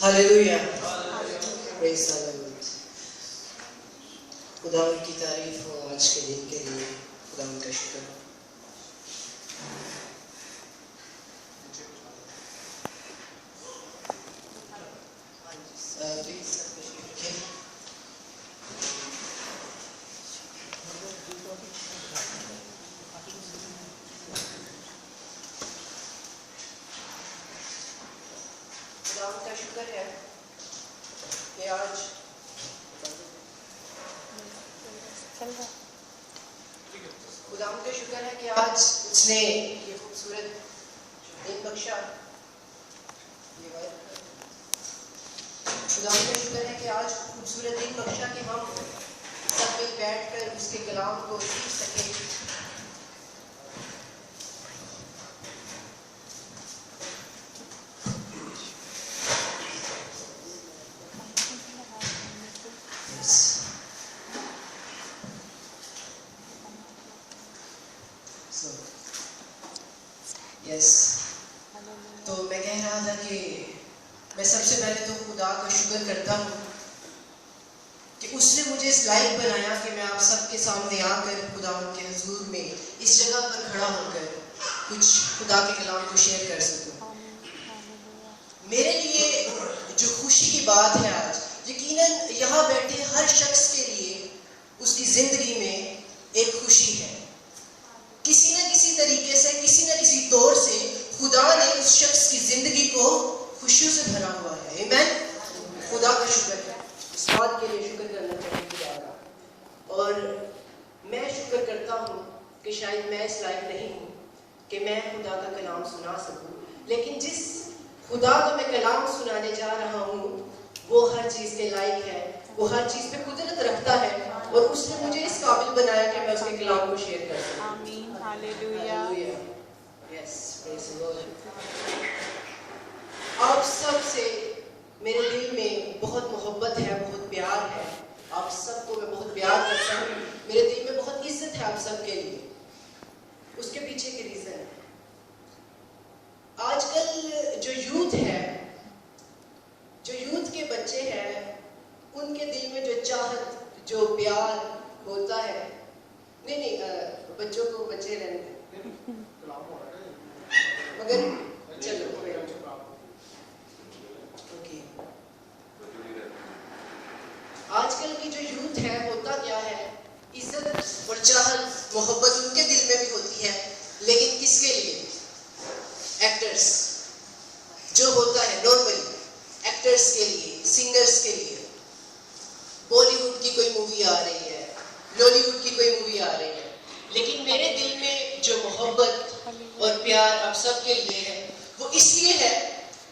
Hallelujah, praise the Lord. खुदावंद की तारीफ हो आज के दिन के लिए, खुदावंद का शुक्र हो। खुदावंद का शुक्र है कि आज खुदावंद का शुक्र है कि आज उसने ये खूबसूरत दिन बख्शा। खुदावंद का शुक्र है कि आज खूबसूरत दिन बख्शा कि हम सब मिल बैठकर उसके कलाम को सीख सकें। तो मैं कह रहा था कि मैं सबसे पहले तो खुदा का शुक्र करता हूँ कि उसने मुझे इस लायक बनाया कि मैं आप सबके सामने आकर खुदा के हुजूर में इस जगह पर खड़ा होकर कुछ खुदा के कलाम को शेयर कर सकूँ। मेरे लिए जो खुशी की बात है आज, यकीनन यहाँ बैठे हर शख्स के लिए उसकी जिंदगी में एक खुशी है। किसी न किसी तरीके से, किसी न किसी तौर से खुदा ने उस शख्स की जिंदगी को खुशियों से भरा हुआ है। आमीन। खुदा का शुक्र है, इस बात के लिए शुक्र करना चाहिए खुदा का। और मैं शुक्र करता हूँ कि शायद मैं इस लायक नहीं हूँ कि मैं खुदा का कलाम सुना सकूँ, लेकिन जिस खुदा को मैं कलाम सुनाने जा रहा हूँ वो हर चीज़ के लायक है, वो हर चीज़ पे कुदरत रखता है और उसने मुझे इस काबिल बनाया कि मैं उसके कलाम को शेयर कर सकूँ। आमीन, hallelujah. Yes, praise the Lord. आप सब से मेरे दिल में बहुत मोहब्बत है, बहुत प्यार है। आप सबको मैं बहुत प्यार करता हूँ, मेरे दिल में बहुत इज्जत है आप सब के लिए। उसके पीछे के रीज़न है, आजकल जो यूथ है, जो यूथ के बच्चे हैं, उनके दिल में जो चाहत, जो प्यार होता है, नहीं बच्चों को बच्चे रहने दें, मगर चलो ओके। आजकल की जो यूथ है, होता क्या है, इज्जत और चाहत मोहब्बत उनके दिल में भी होती है, लेकिन किसके लिए? एक्टर्स, जो होता है नॉर्मली एक्टर्स के लिए, सिंगर्स के लिए। बॉलीवुड की कोई मूवी आ रही है, लॉलीवुड की कोई मूवी आ रही है, लेकिन मेरे दिल में जो मोहब्बत और प्यार आप सब के लिए है, वो इसलिए है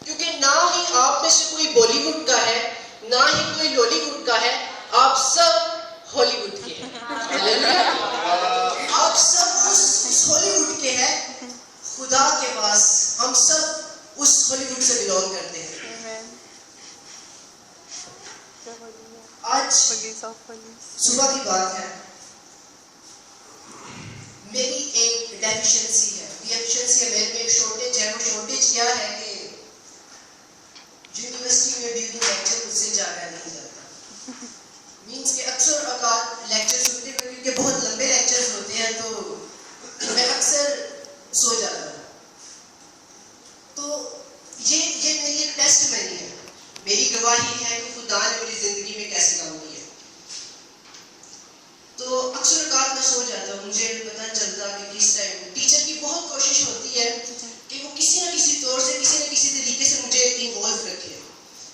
क्योंकि ना ही आप में से कोई बॉलीवुड का है, ना ही कोई लॉलीवुड का है, आप सब हॉलीवुड के हैं। आप सब उस हॉलीवुड के हैं। खुदा के पास हम सब उस हॉलीवुड से बिलोंग करते हैं। आज सुबह की बात है, मेरी एक डेफिशिएंसी है, मेरे में एक शॉर्टेज है। वो शॉर्टेज क्या है कि यूनिवर्सिटी में ड्यूरिंग लेक्चर मुझसे जागा नहीं जाता। मीन्स के अक्सर औकात लेक्चर सुनते हुए, क्योंकि बहुत लंबे लेक्चर्स होते हैं, तो मैं अक्सर सो जाता हूँ। तो ये मेरी एक टेस्टमनी है, मेरी गवाही है कि खुदा ने मेरी जिंदगी में कैसे काम किया। तो अक्सर औकात में सो जाता हूँ, मुझे पता चलता कि किस टाइम टीचर की बहुत कोशिश होती है कि वो किसी न किसी तौर से, किसी न किसी तरीके से मुझे इन्वॉल्व रखे,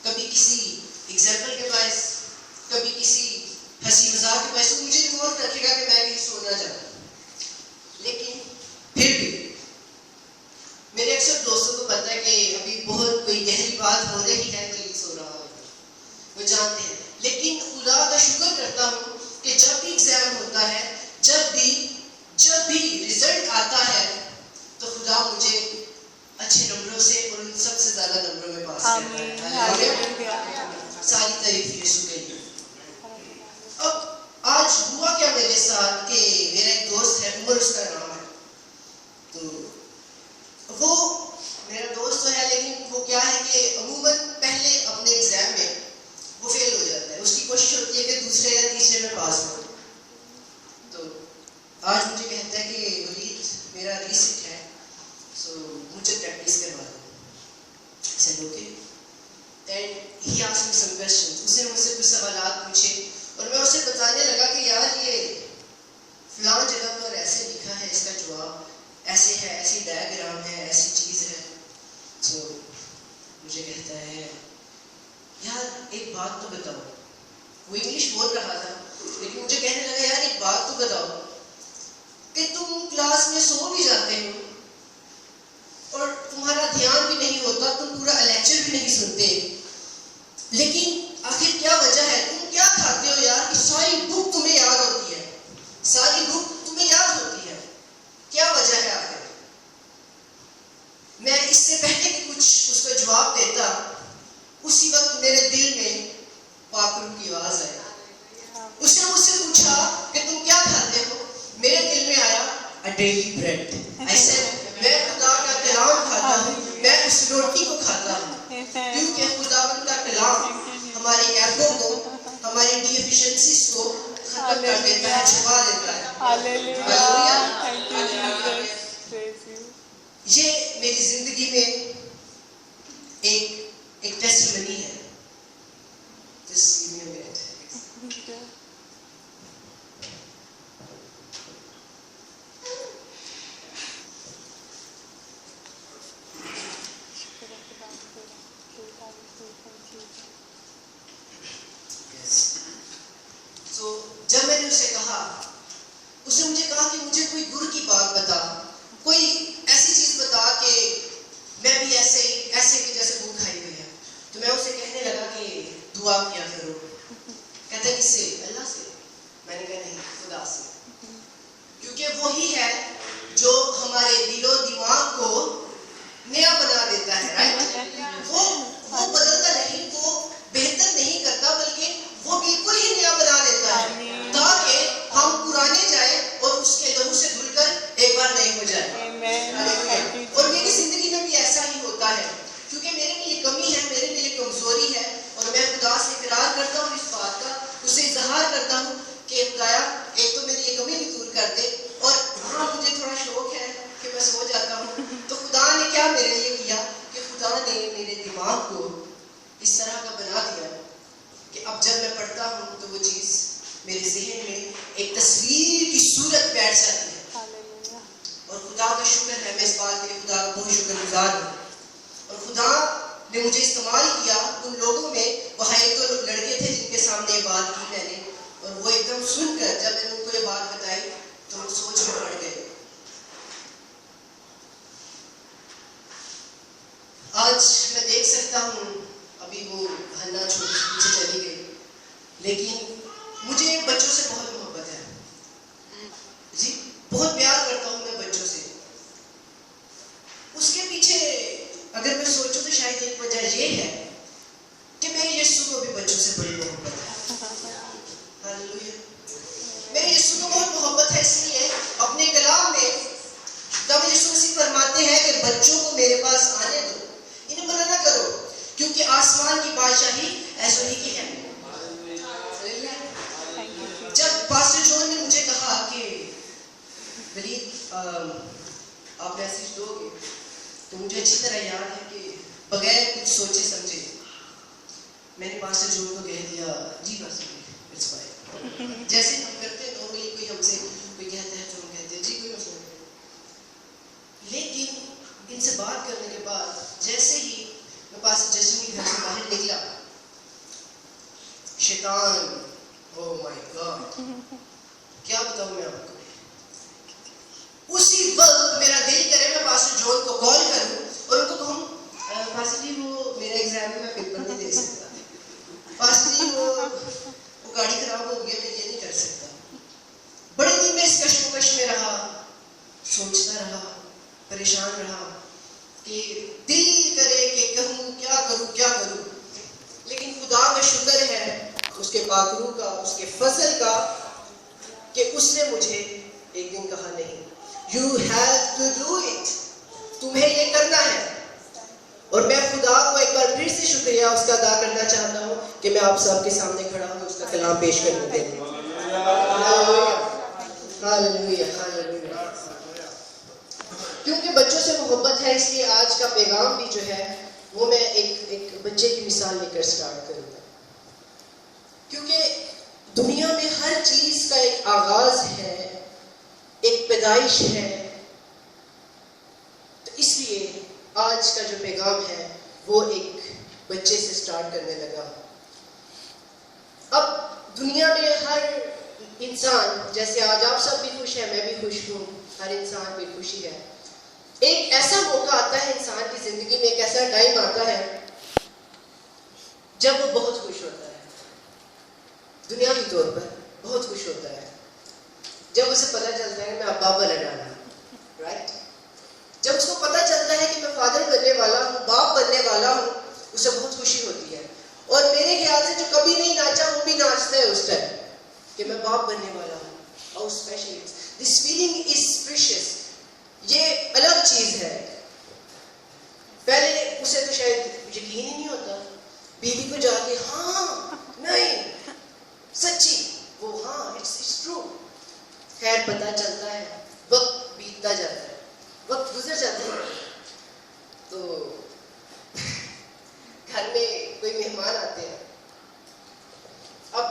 कभी किसी एग्जाम्पल के पास, कभी किसी हंसी मजाक के पास मुझे इन्वॉल्व रखेगा कि मैं भी सोना चाहता। लेकिन फिर भी मेरे अक्सर दोस्तों को पता है कि अभी बहुत कोई गहरी बात हो रही है तो ये सो रहा होगा, वो जानते हैं। लेकिन खुदा का शुक्र करता हूँ कि जब भी एग्जाम होता है, जब भी रिजल्ट आता है, तो खुदा मुझे अच्छे नंबरों से और उन सबसे ज्यादा नंबरों में पास करता है। सारी तारीफ यीशु के लिए। अब आज हुआ क्या मेरे साथ कि मेरा एक दोस्त है, उमर उसका नाम है, तो वो मेरा दोस्त तो है, लेकिन वो क्या है कि अमूमन पहले अपने में पास हूँ। तो आज मुझे कहता है कि वलीद मेरा रीसेट है, सो मुझे प्रैक्टिस करवा दो। said okay, and he asked me some questions. उसने मुझसे कुछ सवालात पूछे और मैं उसे बताने लगा कि यार ये फलां जगह पर ऐसे लिखा है, इसका जवाब ऐसे है, ऐसी डायग्राम है, ऐसी चीज़ है। तो मुझे कहता है यार एक बात तो बताओ। वो इंग्लिश बोल रहा था लेकिन मुझे कहने लगा यार एक बात तो बताओ कि तुम क्लास में सो भी जाते हो और तुम्हारा ध्यान भी नहीं होता, तुम पूरा लेक्चर भी नहीं सुनते, लेकिन आखिर क्या वजह है? तुम क्या खाते हो यार कि सारी बुक तुम्हें याद होती है, सारी बुक तुम्हें याद होती है, क्या वजह है आखिर? मैं इससे पहले कि कुछ उसको जवाब देता, उसी वक्त मेरे दिल में पाकरू की आवाज आई। उसने मुझसे पूछा कि तुम क्या खाते हो? मेरे दिल में आया अ डेली ब्रेड। ऐसे मैं खुदा का कलाम खाता हूँ, मैं उस रोटी को खाता हूँ, क्योंकि खुदावंद का कलाम हमारे ऐबों को, हमारी डिफिशिएंसीज को खत्म कर देता है, छुपा देता है। हालेलुया। ये मेरी जिंदगी में एक टेस्टिमनी है। Just give me a minute. So, जब मैंने उसे कहा, उसने मुझे कहा कि मुझे कोई गुर की बात बता, कोई ऐसी चीज बता कि मैं भी ऐसे के जैसे गुर खाई हुई है। तो मैं उसे कहने लगा कि दुआ किया करो। कहता है किससे? अल्लाह से। मैंने कहा नहीं, खुदा से, क्योंकि वही है जो हमारे दिलो दिमाग को नया बना देता है, राइट? वो बदलता नहीं, वो बेहतर नहीं करता, बल्कि वो बिल्कुल ही नया बना देता है, ताकि हम पुराने जाए और उसके लहू से धुलकर एक बार नए हो जाए। और मेरी जिंदगी में भी ऐसा ही होता है, क्योंकि मेरे में ये कमी है, मेरे में ये कमजोरी है, और मैं खुदा से इकरार करता हूँ इस बात का, उससे इजहार करता हूँ कि खुदाया एक तो मेरी ये कमी भी दूर कर दे, और हाँ मुझे थोड़ा शौक है कि मैं सो जाता हूँ। तो खुदा ने क्या मेरे लिए किया कि खुदा ने मेरे दिमाग को इस तरह का बना दिया कि अब जब मैं पढ़ता हूँ तो वो चीज़ मेरे ज़हन में एक तस्वीर की सूरत बैठ जाती है। और खुदा का शुक्र है, मैं इस बात के लिए खुदा का बहुत शुक्रगुजार हूँ। और खुदा ने मुझे इस्तेमाल किया उन लोगों में। वहाँ एक दो लड़के थे जिनके सामने ये बात की मैंने, और वो एकदम सुनकर जब मैंने उनको ये बात बताई तो वो सोच में पड़ गए। आज मैं देख सकता हूँ, अभी वो हन्ना छोटी पीछे चली गई, लेकिन मुझे बच्चों से बहुत मोहब्बत है जी, बहुत प्यार करता हूँ मैं बच्चों से। उसके पीछे अगर मैं सोचूं तो शायद एक वजह ये है कि मेरे यीशु को भी बच्चों से बड़ी मोहब्बत है। हालेलुया। मेरे यीशु को बहुत मोहब्बत है, इसलिए अपने कलाम में तब यीशु मसीह फरमाते हैं कि बच्चों को मेरे पास आने दो, इन्हें मना ना करो, क्योंकि आसमान की बादशाही ऐसो ही की है। जब पास्टर जॉन ने मुझे कहा कि वलीद आप मैसेज दोगे, तो मुझे अच्छी तरह याद है कि बगैर कुछ सोचे समझे मैंने पास्टर जॉन को कह दिया जी पास्टर इट्स फाइन, जैसे हम करते हैं नॉर्मली। कोई हमसे कोई कहता है तो हम कहते हैं जी कोई मसला नहीं। लेकिन इनसे बात करने के बाद जैसे ही मैं पास्टर जैसे के घर से बाहर निकला, शैतान, ओह माय गॉड, क्या बताऊं मैं आपको। उसी वक्त मेरा दिल करे मैं पास्टर जॉन को कॉल करूं और उनको कहूं पास्टर जी वो मेरा एग्जाम में मैं पेपर नहीं दे सकता, पास्टर जी वो गाड़ी खराब हो गई, मैं ये नहीं कर सकता। बड़े दिन में इस कश्मकश में रहा, सोचता रहा, परेशान रहा कि दिल करे कि कहूं क्या करूं, लेकिन खुदा का शुक्र है उसके पाकरू का, उसके फजल का, कि उसने मुझे एक दिन कहा नहीं, you have to do it, तुम्हें ये करना है। और मैं खुदा को एक बार फिर से शुक्रिया उसका अदा करना चाहता हूँ कि मैं आप सबके सामने खड़ा हूँ उसका कलाम पेश करने के लिए। Hallelujah hallelujah. क्योंकि बच्चों से मोहब्बत है, इसलिए आज का पैगाम भी जो है वो मैं एक बच्चे की मिसाल लेकर स्टार्ट करूंगा। क्योंकि दुनिया में हर चीज का एक आगाज है, एक पैदाइश है, तो इसलिए आज का जो पैगाम है वो एक बच्चे से स्टार्ट करने लगा। अब दुनिया में हर इंसान, जैसे आज आप सब भी खुश हैं, मैं भी खुश हूँ, हर इंसान की खुशी है। एक ऐसा मौका आता है इंसान की जिंदगी में, एक ऐसा टाइम आता है जब वो बहुत खुश होता है, दुनियावी तौर पर बहुत खुश होता है। जब उसे पता चलता है कि मैं अब्बा बनने वाला हूँ, राइट? जब उसको पता चलता है कि मैं फादर बनने वाला हूँ, बाप बनने वाला हूँ, उसे बहुत खुशी होती है। और मेरे ख्याल से जो कभी नहीं नाचा वो भी नाचता है उस टाइम कि मैं बाप बनने वाला हूँ। और specially this feeling is precious, ये अलग चीज है। पहले उसे तो शायद यकीन ही नहीं होता, बीवी को जाके हाँ नहीं सच्ची वो हाँ इट्स ट्रू। खैर पता चलता है, वक्त बीतता जाता है, वक्त गुजर जाता है, तो घर में कोई मेहमान आते हैं। अब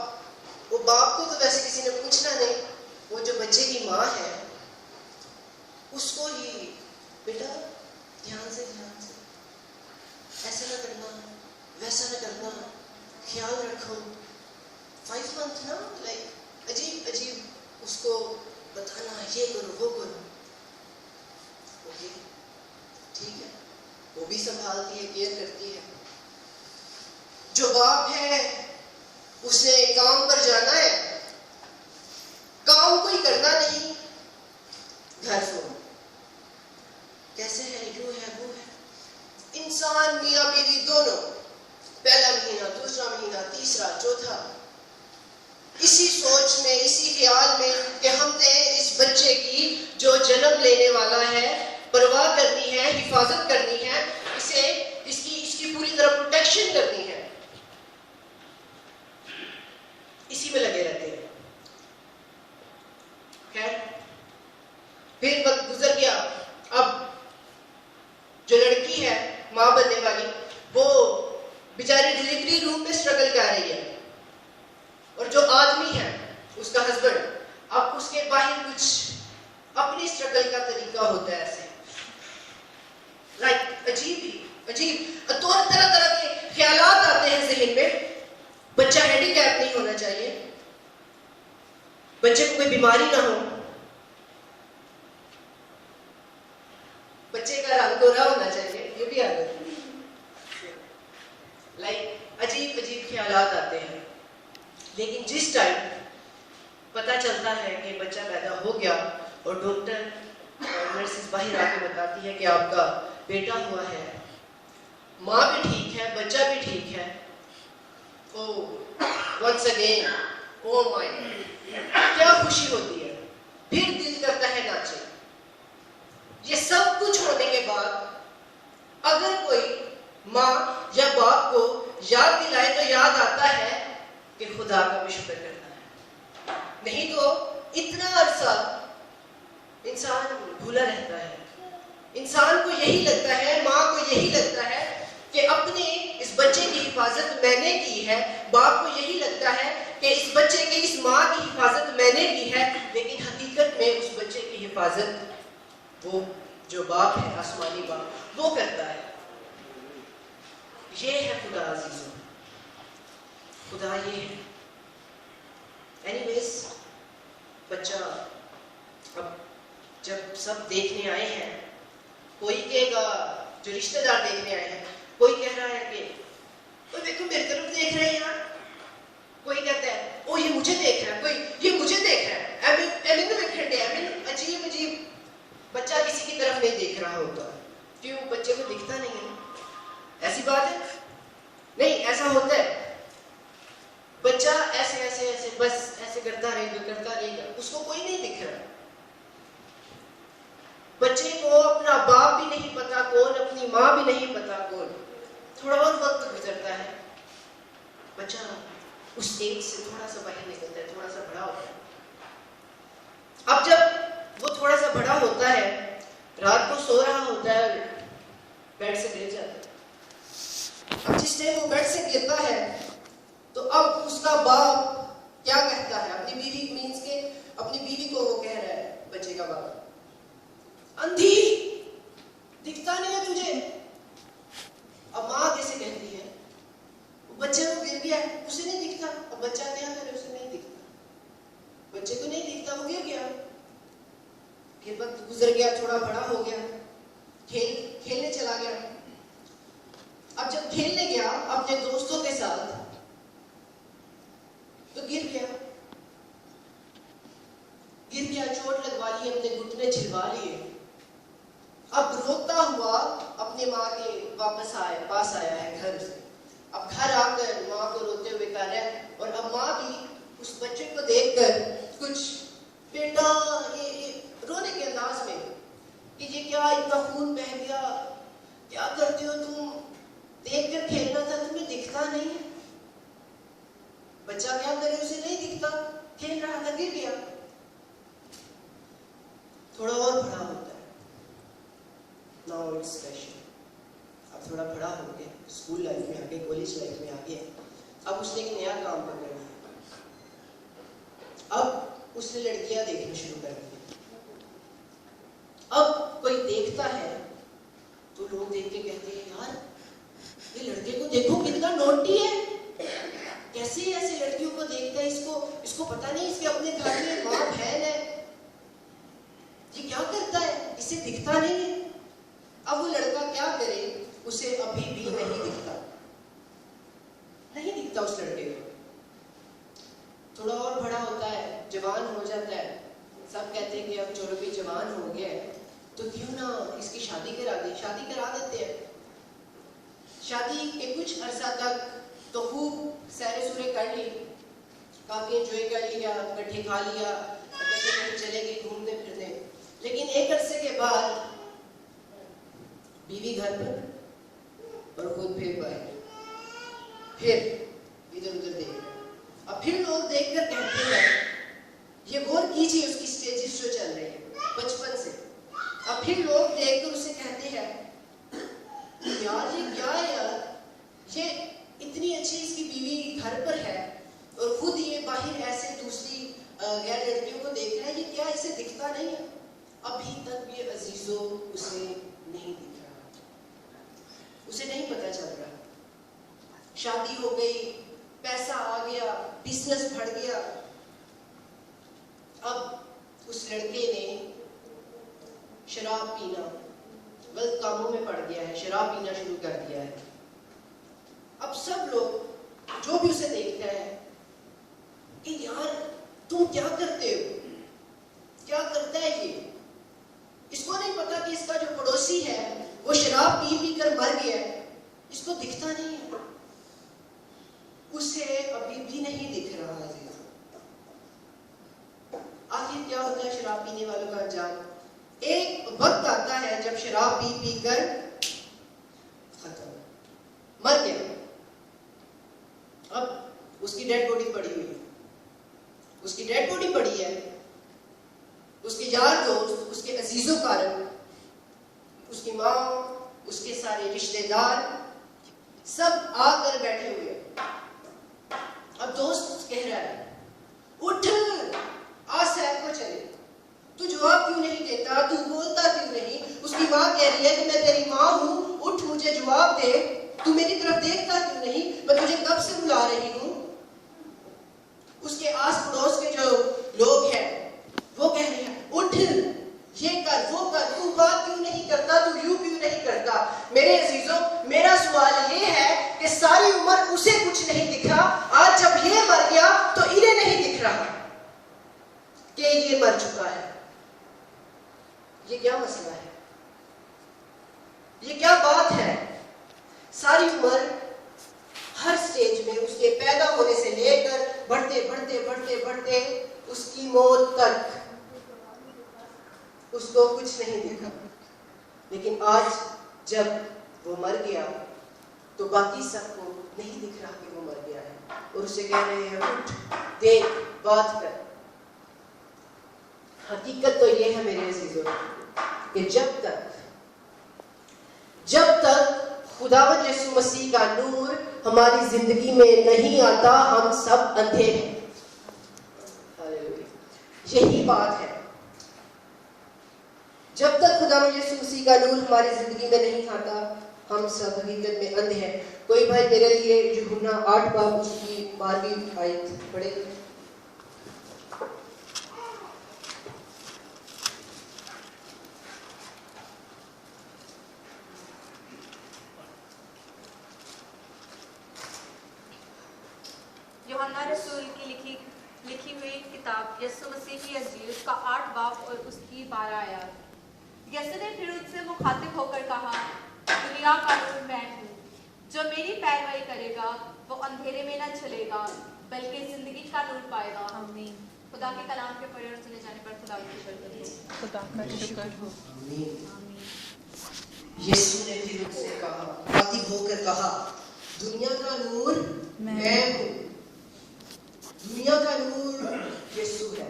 वो बाप को तो वैसे किसी ने पूछना नहीं, वो जो बच्चे की माँ है उसको ही बेटा ध्यान से ऐसा ना करना, वैसा ना करना, ख्याल रखो, 5 month ना, लाइक अजीब अजीब उसको बताना, ये करो वो करो। ओके ठीक है, वो भी संभालती है, केयर करती है। जो बाप है उसने काम पर जाना है, काम कोई करना नहीं, घर फोन कैसे है, यूं है वो है। इंसान मियां बीवी दोनों, पहला महीना, दूसरा महीना, तीसरा, चौथा, इसी सोच में, इसी ख्याल में कि हमने इस बच्चे की जो जन्म लेने वाला है परवाह करनी है, हिफाजत करनी है, इसे इसकी पूरी तरह प्रोटेक्शन करनी है, इसी में लगे रहते हैं। खैर फिर वक्त गुजर गया। अब जो लड़की है मां बनने वाली, वो बेचारी डिलीवरी रूम में स्ट्रगल कर रही है, और जो आदमी है उसका हस्बैंड, अब उसके बाहर कुछ अपनी स्ट्रगल का तरीका होता है, ऐसे लाइक अजीब तो तरह तरह के ख्यालात आते हैं जहन में। बच्चा हैंडीकैप नहीं होना चाहिए, बच्चे को कोई बीमारी ना हो, बच्चे का रंग गोरा होना चाहिए, ये भी आदत है। लाइक अजीब ख्यालात आते हैं। लेकिन जिस टाइम पता चलता है कि बच्चा पैदा हो गया और डॉक्टर और नर्सेस बाहर आके बताती है कि आपका बेटा हुआ है, माँ भी ठीक है, बच्चा भी ठीक है, once again, oh my, क्या खुशी होती है, फिर दिल करता है नाचे। ये सब कुछ होने के बाद अगर कोई माँ या बाप को याद दिलाए तो याद आता है कि खुदा का भी शुक्र करना है, नहीं तो इतना अरसा इंसान भूला रहता है। इंसान को यही लगता है, माँ को यही लगता है कि अपने इस बच्चे की हिफाजत मैंने की है, बाप को यही लगता है कि इस बच्चे की, इस माँ की हिफाजत मैंने की है, लेकिन हकीकत में उस बच्चे की हिफाजत वो जो बाप है, आसमानी बाप, वो करता है। ये है खुदा अजीजों, खुदा ये है। एनीवेज, बच्चा अब जब सब देखने आए हैं, कोई कहेगा जो रिश्तेदार देखने आए हैं, कोई कह रहा है कि कोई देखो मेरी तरफ देख रहे हैं यार, कोई कहता है ओ ये मुझे देख रहा है, कोई ये मुझे देख रहा है, एमिन वेखंडे, एमिन अजीब बच्चा किसी की तरफ नहीं देख रहा होता, क्यों? बच्चे को दिखता नहीं है। ऐसी बात है? नहीं, ऐसा होता है। बच्चा ऐसे बस ऐसे करता रहेगा, उसको कोई नहीं दिख रहा। बच्चे को अपना बाप भी नहीं पता कौन, अपनी माँ भी नहीं पता कौन। थोड़ा बहुत वक्त गुजरता है, बच्चा उस एज से थोड़ा सा बाहर निकलता है, थोड़ा सा बड़ा होता है। अब जब से गिर जाता है। अब जिस टाइम वो बेड से गिरता है तो अब उसका बाप क्या कहता है अपनी बीवी मींस के अपनी बीवी को वो कह रहा है, बच्चे का बाप, अंधी दिखता नहीं है तुझे। अब माँ कैसे कहती है, बच्चे को गिर गया है उसे नहीं दिखता। अब बच्चा क्या करे, उसे नहीं दिखता, बच्चे को नहीं दिखता, वो गिर गया। फिर वक्त गुजर गया, थोड़ा बड़ा हो गया, खेलने चला गया। अब जब खेलने गया अपने दोस्तों के साथ तो गिर गया, चोट लगवा ली, अपने घुटने छिलवा लिए। अब रोता हुआ अपने माँ के पास आया है घर से। अब घर आकर माँ को रोते हुए कह रहा है, और अब माँ भी उस बच्चे को देखकर कुछ बेटा ये रोने के अंदाज में कि ये क्या इतना खून बह गया, क्या करते हो तुम, देखकर खेलना था, तुम्हें दिखता नहीं है। बच्चा क्या करे, उसे नहीं दिखता, खेल रहा था, गिर गया। थोड़ा और बड़ा होता है, नाउ इट्स स्पेशल। अब थोड़ा बड़ा हो गया, स्कूल लाइफ में आ गए, कॉलेज लाइफ में आ गया। अब उसने एक नया काम पकड़ लिया। अब उसने लड़कियां देखना शुरू कर दी। अब कोई देखता है तो लोग देख के कहते हैं, यार ये लड़के को देखो कितना नोटी है, कैसे ऐसे लड़कियों को देखता है, इसको पता नहीं इसके अपने घर में माँ बहन है, ये क्या करता है, इसे दिखता नहीं है। अब वो लड़का क्या करे, उसे अभी भी नहीं दिखता उस लड़के को। थोड़ा और बड़ा होता है, जवान हो जाता है, सब कहते हैं कि अब चलो भी जवान हो गया है तो क्यों ना इसकी शादी करा देते हैं। शादी के कुछ अरसा तक तो खूब सैरे सूरे कर ली, काफी एंजॉय कर लिया, इकट्ठे खा लिया, इकट्ठे चले गए घूमने फिरने। लेकिन एक अरसे के बाद बीवी घर पर और खुद फिर बाहर, फिर इधर उधर देख रहे। अब फिर लोग देखकर कहते हैं, ये गौर कीजिए उसकी स्टेजेस जो चल रही है बचपन से। अब फिर लोग देखकर उसे कहते हैं, यार ये क्या है यार, ये इतनी अच्छी इसकी बीवी घर पर है और खुद ये बाहर ऐसे दूसरी गैर लड़कियों को देख रहा है, ये क्या इसे दिखता नहीं है। अभी तक भी अजीजों उसे नहीं दिख रहा, उसे नहीं पता चल रहा। शादी हो गई, पैसा आ गया, बिजनेस बढ़ गया। अब उस लड़के ने शराब पीना, गलत कामों में पड़ गया है, शराब पीना शुरू कर दिया है। अब सब लोग जो भी उसे देखता है कि यार तुम क्या करते हो, क्या करता है ये। इसको नहीं पता कि इसका जो पड़ोसी है वो शराब पी पी कर मर गया है, इसको दिखता नहीं है, उसे अभी भी नहीं दिख रहा है। आखिर क्या होता है शराब पीने वालों का अंजाम। एक वक्त आता है जब शराब पी पी कर खत्म, मर गया। अब उसकी डेड बॉडी पड़ी हुई है, उसकी डेड बॉडी पड़ी है। उसके यार दोस्त, उसके अजीजों कारण, उसकी माँ, उसके सारे रिश्तेदार सब आकर बैठे हुए हैं। अब दोस्त कह रहा है, उठ आज सैर को चले, तू जवाब क्यों नहीं देता, तू बोलता क्यों नहीं। उसकी माँ कह रही है कि मैं तेरी माँ हूँ, उठ मुझे जवाब दे, तू मेरी तरफ देखता क्यों नहीं, मैं तुझे कब से बुला रही हूँ। उसके आस पड़ोस के जो लोग हैं वो कह रहे हैं, उठ ये कर वो कर, तू बात क्यों नहीं करता, तू यूं क्यों नहीं करता। मेरे अजीजों, मेरा सवाल ये है कि सारी उम्र उसे कुछ नहीं दिखा, आज जब ये मर गया तो इन्हें नहीं दिख रहा कि ये मर चुका है। ये क्या मसला है, ये क्या बात है। सारी उम्र हर स्टेज में उसके पैदा होने से लेकर बढ़ते बढ़ते बढ़ते बढ़ते उसकी मौत तक उसको कुछ नहीं दिखा। लेकिन आज जब वो मर गया तो बाकी सबको नहीं दिख रहा कि वो मर गया है, और उसे कह रहे हैं, उठ देख बात कर। हकीकत तो ये है मेरे अजीजों कि जब तक जब तक खुदावंद यीशु मसीह का नूर हमारी जिंदगी में नहीं आता, हम सब अंधे हैं। यही बात है। जब तक खुदावंद यीशु मसीह का नूर हमारी जिंदगी में नहीं आता, हम सब हकीकत में अंधे हैं। कोई भाई मेरे लिए यूहन्ना 8 बाब उसकी 12वीं आयत पढ़े। यूहन्ना रसूल की लिखी हुई किताब यीशु मसीह की अंजील उसका 8 बाब और उसकी 12 आयत। यीशु ने फिर उससे मुखातिब होकर कहा, दुनिया का नूर मैं हूँ। जो मेरी पैरवी करेगा वो अंधेरे में न चलेगा बल्कि जिंदगी का नूर पाएगा। आमीन। खुदा के कलाम के पढ़े और सुने जाने पर खुदा की शुक्र हो। आमीन। यीशु ने फिर उससे कहा, मुखातिब होकर कहा, दुनिया का नूर मैं हूँ। दुनिया का नूर यीशु है।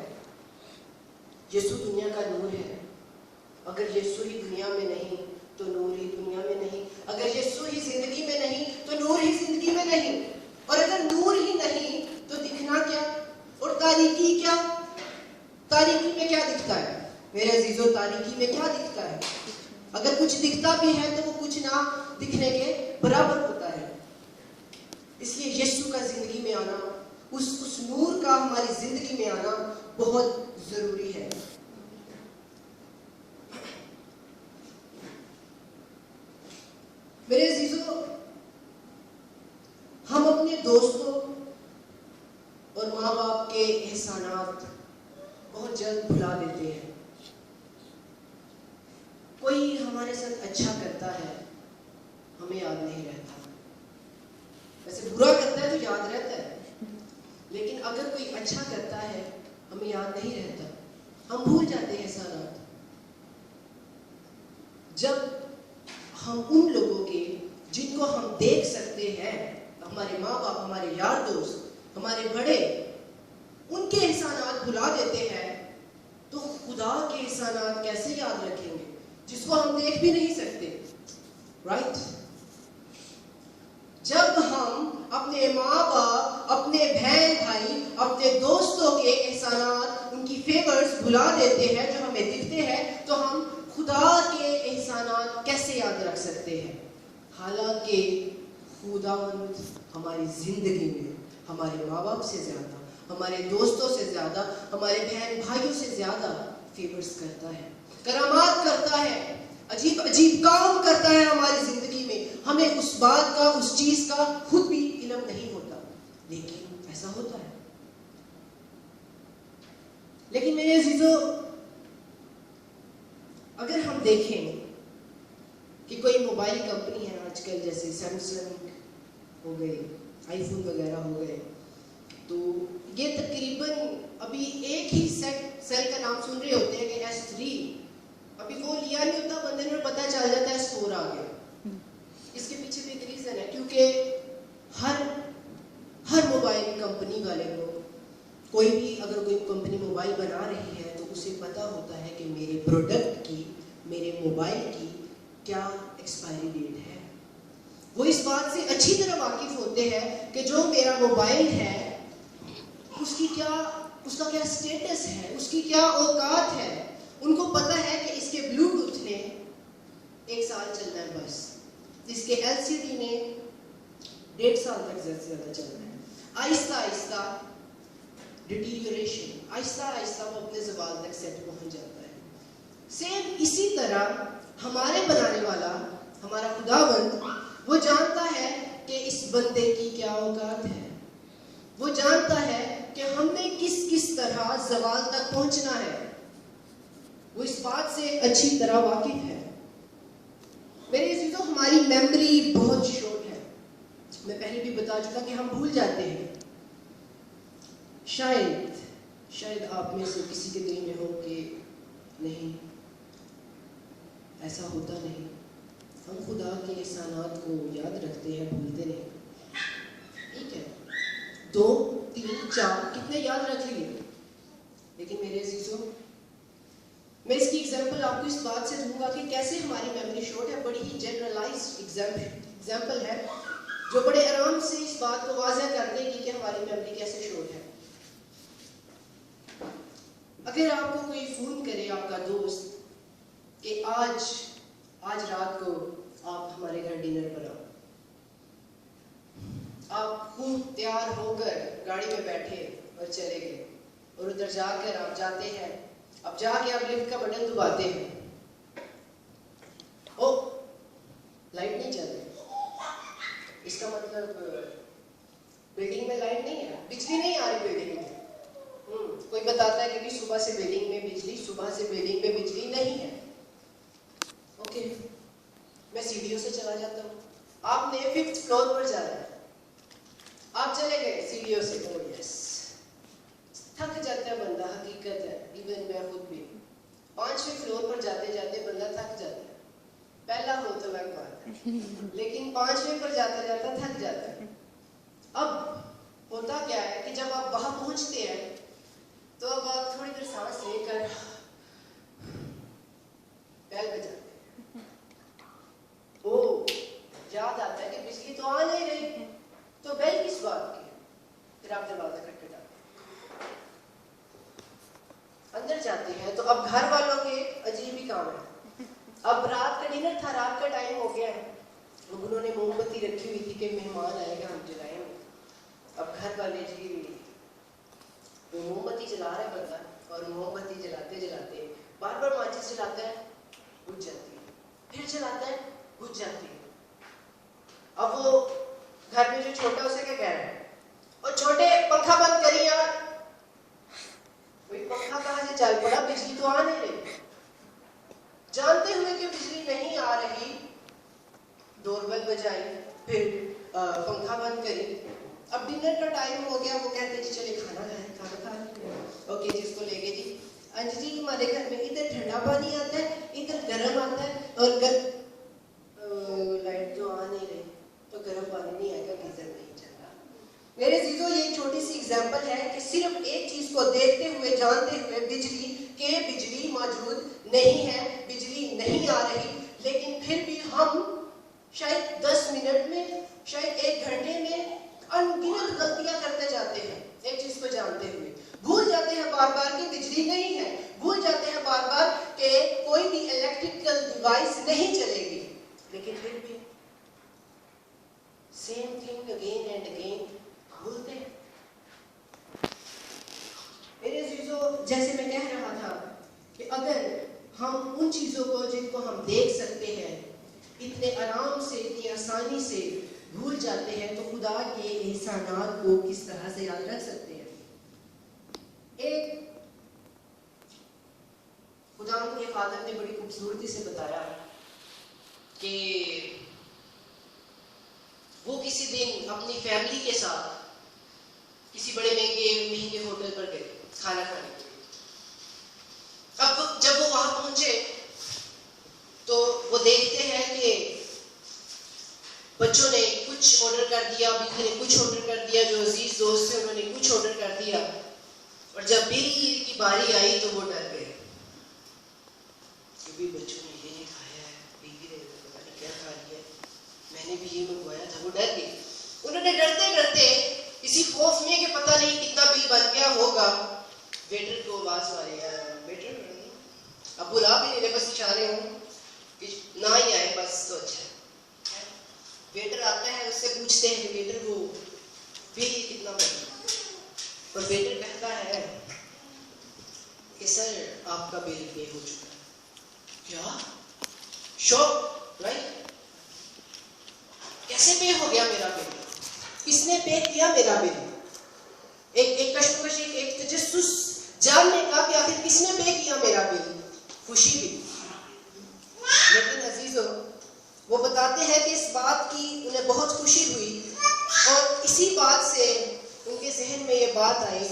यीशु दुनिया का नूर है। अगर यीशु ही दुनिया में नहीं तो नूर ही दुनिया में नहीं। अगर यीशु ही जिंदगी में नहीं तो नूर ही जिंदगी में नहीं। और अगर नूर ही नहीं तो दिखना क्या और तारीकी क्या? तारीकी में क्या दिखता है मेरे अजीजों? तारीकी में क्या दिखता है? अगर कुछ दिखता भी है तो वो कुछ ना दिखने के बराबर होता है। इसलिए यीशु का जिंदगी में आना, उस नूर का हमारी जिंदगी में आना बहुत जरूरी है। मेरे अजीजों, हम अपने दोस्तों और माँ बाप के एहसानात बहुत जल्द भुला देते हैं। कोई हमारे साथ अच्छा करता है, हमें याद नहीं रहता। वैसे बुरा करता है तो याद रहता है, लेकिन अगर कोई अच्छा करता है हमें याद नहीं रहता, हम भूल जाते हैं एहसानात। जब हम उन लोगों के जिनको हम देख सकते हैं, हमारे माँ बाप, हमारे यार दोस्त, हमारे बड़े, उनके एहसानात भुला देते हैं, तो खुदा के एहसानात कैसे याद रखेंगे जिसको हम देख भी नहीं सकते? राइट? जब हम अपने माँ बाप, अपने बहन भाई, अपने दोस्तों के एहसानात, उनकी फेवर्स भुला देते हैं जो हमें दिखते हैं, तो हम खुदा के एहसानात कैसे याद रख सकते हैं? हालांकि खुदावंद हमारी जिंदगी में हमारे माँ बाप से ज्यादा, हमारे दोस्तों से ज्यादा, हमारे बहन भाइयों से ज्यादा फेवर्स करता है, करामात करता है, अजीब अजीब काम करता है हमारी जिंदगी में। हमें उस बात का, उस चीज का खुद भी इल्म नहीं होता, लेकिन ऐसा होता है। लेकिन मेरे अजीजों, अगर हम देखें कि कोई मोबाइल कंपनी है आजकल, जैसे सैमसंग हो गए, आईफोन वगैरह हो गए, तो ये तकरीबन अभी एक ही सेल का नाम सुन रहे होते हैं कि S3, अभी वो लिया नहीं होता, बंदे ने पता चल जाता है स्टोर आ गया। इसके पीछे भी एक रीजन है, क्योंकि हर मोबाइल कंपनी वाले को, कोई भी अगर कोई कंपनी मोबाइल बना रही है तो उसे पता होता है कि मेरे प्रोडक्ट की, मेरे मोबाइल की क्या एक्सपायरी डेट है। वो इस बात से अच्छी तरह वाकिफ होते हैं कि जो मेरा मोबाइल है उसका क्या स्टेटस है, उसकी क्या औकात है। उनको पता है कि इसके ब्लूटूथ ने 1 साल चलना है बस, इसके LCD ने 1.5 साल तक ज्यादा चलना है। आहिस्ता आहिस्ता डिटीरियोरेशन, आहिस्ता आहिस्ता वो अपने ज़वाल तक सेट पहुंच जाता है। सेम इसी तरह हमारे बनाने वाला, हमारा खुदावंद, वो जानता है कि इस बंदे की क्या औकात है। वो जानता है कि हमने किस किस तरह ज़वाल तक पहुंचना है। वो इस बात से अच्छी तरह वाकिफ है। मेरे अज़ीज़ों, हमारी मेमोरी बहुत शॉर्ट है। मैं पहले भी बता चुका कि हम भूल जाते हैं। शायद आप में से किसी के दिल में हो कि नहीं, ऐसा होता नहीं। हम खुदा के एहसानात को याद रखते हैं, भूलते नहीं। ठीक है, 2, 3, 4 कितने याद रख लिए। लेकिन मेरे अज़ीज़ों, मैं इसकी एग्जाम्पल आपको इस बात से दूंगा कि कैसे हमारी मेमोरी शॉर्ट है। बड़ी ही जनरलाइज्ड एग्जाम्पल है जो बड़े आराम से इस बात को वाज़ह कर देगी कि हमारी मेमोरी कैसे शॉर्ट है। अगर आपको कोई फोन करे, आपका दोस्त, कि आज रात को आप हमारे घर डिनर बनाओ, आप खूब तैयार होकर गाड़ी में बैठे और चले गए, और उधर जाकर आप जाते हैं, अब जाके आप लिफ्ट का बटन दबाते हैं, ओ लाइट नहीं चल रही, इसका मतलब बिल्डिंग में लाइट नहीं है, बिजली नहीं आ रही बिल्डिंग में। कोई बताता है कि सुबह से बिल्डिंग में बिजली, सुबह से बिल्डिंग में बिजली नहीं है। ओके, मैं सीढ़ियों से चला जाता हूँ, आपने 5th फ्लोर पर जाना है, आप चले गए सीढ़ियों से। ओ यस, थक जाता है बंदा, हकीकत है, इवन मैं खुद भी 5वें फ्लोर पर जाते जाते बंदा थक जाता है। पहला हो तो अलग बात है, लेकिन 5वें पर जाते जाते थक जाता है। अब होता क्या है कि जब आप वहां पहुंचते हैं तो अब आप थोड़ी देर सांस लेकर बैल बजाते हैं। ओ याद आता है कि बिजली तो आ नहीं रही, तो बैल किस बात की? फिर आप दरवाजा खटखटाते, अंदर जाते हैं तो अब घर वालों के अजीब ही काम है। अब रात का डिनर था, रात का टाइम हो गया है, उन्होंने मोमबत्ती रखी हुई थी कि मेहमान आएगा हम जलाएंगे। अब घर वाले जी वो मोमबत्ती जला रहे बंदा, और मोमबत्ती जलाते जलाते बार बार माचिस जलाता है, बुझ जाती है, फिर जलाता है, बुझ जाती है। अब वो घर में जो छोटा उसे क्या कह रहा है, और छोटे पंखा बंद करिए यार। पंखा कहाँ से चल पड़ा, बिजली तो आ नहीं रही। जानते हुए कि बिजली नहीं आ रही, डोरबेल बजाई, फिर पंखा बंद करी। अब डिनर का टाइम हो गया, वो कहते जी चले खाना खाएं, खाना खा लें। ओके, जिसको लेके जी अंज जी हमारे घर में इधर ठंडा पानी आता है, इधर गर्म आता है, और लाइट तो आ नहीं रही, तो गर्म पानी नहीं आएगा, गीजर नहीं चल रहा। मेरे जीजो, ये एक छोटी सी एग्जांपल है कि सिर्फ एक चीज को देखते हुए, जानते हुए बिजली मौजूद नहीं है, बिजली नहीं आ रही, लेकिन फिर भी हम शायद 10 मिनट में, शायद 1 घंटे में अनगिनत गलतियां करते जाते हैं। एक चीज को जानते हुए भूल जाते हैं बार बार कि बिजली नहीं है, भूल जाते हैं बार बार कि कोई भी इलेक्ट्रिकल डिवाइस नहीं चलेगी, लेकिन फिर भी same thing again and again भूलते हैं। मेरे अजीजों, जैसे मैं कह रहा था कि अगर हम उन चीजों को जिनको हम देख सकते हैं इतने आराम से, इतनी आसानी से भूल जाते हैं, तो खुदा के एहसानात को किस तरह से याद रख सकते हैं। एक खुदा के फादर ने बड़ी खूबसूरती से बताया कि वो किसी दिन अपनी फैमिली के साथ किसी बड़े महंगे होटल पर गए खाना खाने के लिए। अब जब वो वहां पहुंचे तो वो देखते हैं कि बच्चों ने कुछ ऑर्डर कर दिया, बीवी ने कुछ ऑर्डर कर दिया, जो अजीज दोस्त थे उन्होंने कुछ ऑर्डर कर दिया, और जब बिल की बारी आई तो वो डर गए क्योंकि बच्चों ने ये खाया है, बीवी ने पता नहीं क्या खा लिया, मैंने भी ये मंगवाया था। वो डर गए। उन्होंने डरते डरते इसी खौफ में कि पता नहीं कितना बिल बन गया होगा, वेटर को आवाज मारी, वेटर अब बुला भी नहीं, बस इशारे हूँ कि ना ही आए बस तो अच्छा है। वेटर आता है, उससे पूछते हैं कि वेटर वो बिल कितना बना, और वेटर कहता है कि सर आपका बिल पे हो चुका है। क्या? Shock, right? कैसे पे हो गया मेरा बिल? किसने पे किया मेरा बिल? एक कश्मकश, एक तजस्सुस जानने का कि आखिर किसने पे किया मेरा बिल। खुशी भी, लेकिन अजीजों, वो बताते हैं कि इस बात की उन्हें बहुत खुशी हुई, और इसी बात से उनके जहन में ये बात आई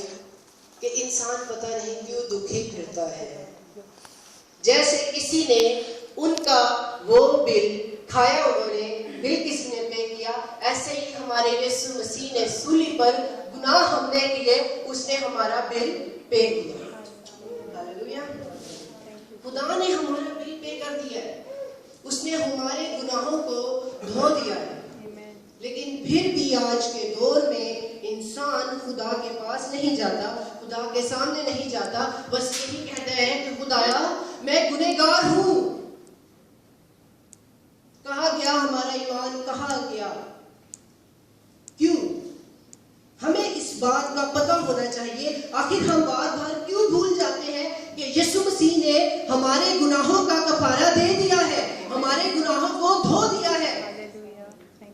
कि इंसान पता नहीं क्यों दुखी फिरता है। जैसे किसी ने उनका वो बिल खाया, उन्होंने बिल किसने पे किया, ऐसे ही हमारे यीशु मसीह ने सूली पर गुनाह हमने किए, उसने हमारा बिल पे किया। हालेलुया। खुदा ने हमारा बिल पे कर दिया है, उसने हमारे गुनाहों को धो दिया है। लेकिन फिर भी आज के दौर में इंसान खुदा के पास नहीं जाता, खुदा के सामने नहीं जाता, बस यही कहता है कि खुदाया मैं गुनहगार हूं। कहाँ गया हमारा ईमान, कहाँ गया? क्यों? हमें इस बात का पता होना चाहिए, आखिर हम बार बार क्यों भूल जाते हैं कि यीशु मसीह ने हमारे गुनाहों का कफारा दे दिया है, हमारे गुनाहों को धो दिया है।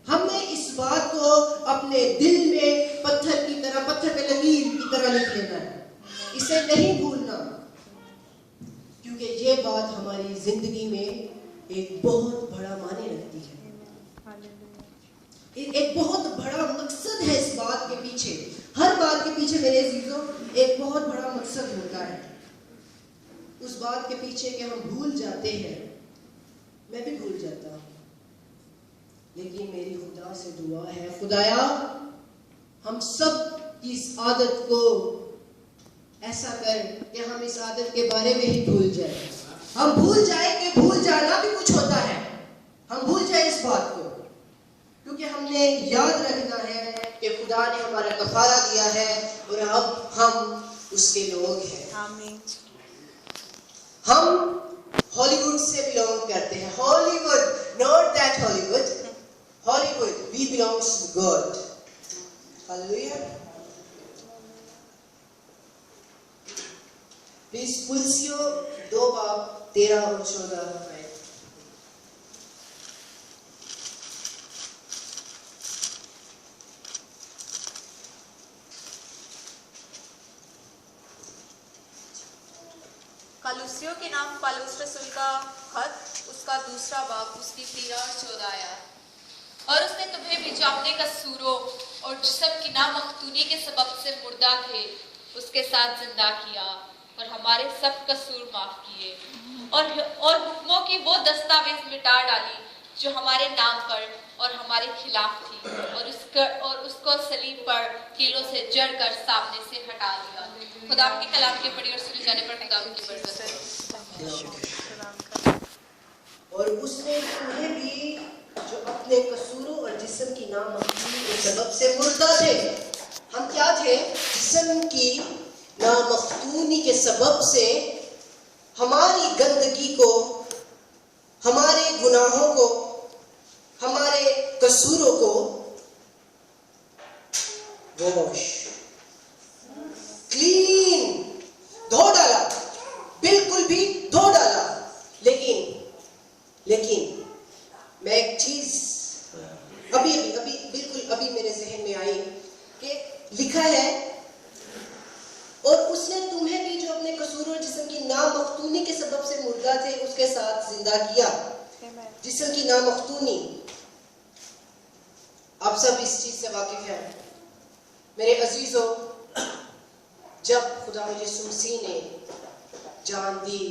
हमने इस बात को अपने दिल में पत्थर की तरह, पत्थर पे लकीर की तरह लिख लेना है, इसे नहीं भूलना, क्योंकि ये बात हमारी जिंदगी में एक बहुत बड़ा मायने रखती है। एक बहुत बड़ा मकसद है इस बात के पीछे। हर बात के पीछे मेरे अजीजों एक बहुत बड़ा मकसद होता है। उस बात के पीछे कि हम भूल जाते हैं, मैं भी भूल जाता हूं, लेकिन मेरी खुदा से दुआ है, खुदाया हम सब इस आदत को ऐसा कर कि हम इस आदत के बारे में ही भूल जाए। हम भूल जाए कि भूल जाना भी कुछ होता है, हम भूल जाए इस बात को, क्योंकि हमने याद रखना है कि खुदा ने हमारा कफारा दिया है और अब हम उसके लोग हैं। आमीन। हम हॉलीवुड से बिलोंग करते हैं। Hollywood, not that Hollywood, Hollywood, we belongs to God. Hallelujah. Please कुलसियों 2:13 और 14। कलुसियों के नाम पौलुस रसूल का खत, उसका 2 बाब, उसकी 13 और 14 आयत। और उसने तुम्हें भी जो अपने कसूरों और जिस्म की नामख्तूनी के सबब से मुर्दा थे उसके साथ जिंदा किया और हमारे सब कसूर माफ किए और हुक्मों की वो दस्तावेज मिटा डाली जो हमारे नाम पर और हमारे खिलाफ थी और उसको सलीब पर कीलों से जड़ कर सामने से हटा दिया। खुदा के कलाम के पढ़ी और सुने जाने पर खुदा की बरकत है। और उसने तुम्हें भी जो अपने कसूरों और जिस्म की नामख्तूनी के सबब से मुर्दा थे। हम क्या थे? जिस्म की नामख्तूनी के सबब से हमारी गंदगी को, हमारे गुनाहों को, हमारे कसूरों को वॉश, क्लीन, धो डाला, बिल्कुल भी धो डाला। लेकिन मैं एक चीज अभी मेरे जहन में आई कि लिखा है और उसने तुम्हें भी जो अपने कसूर और जिस्म की नामख्तूनी के सबब से मुर्दा थे उसके साथ जिंदा किया। जिस्म की नामख्तूनी, आप सब इस चीज से वाकिफ हैं मेरे अजीजों। जब खुदा यीशु मसीह ने जान दी,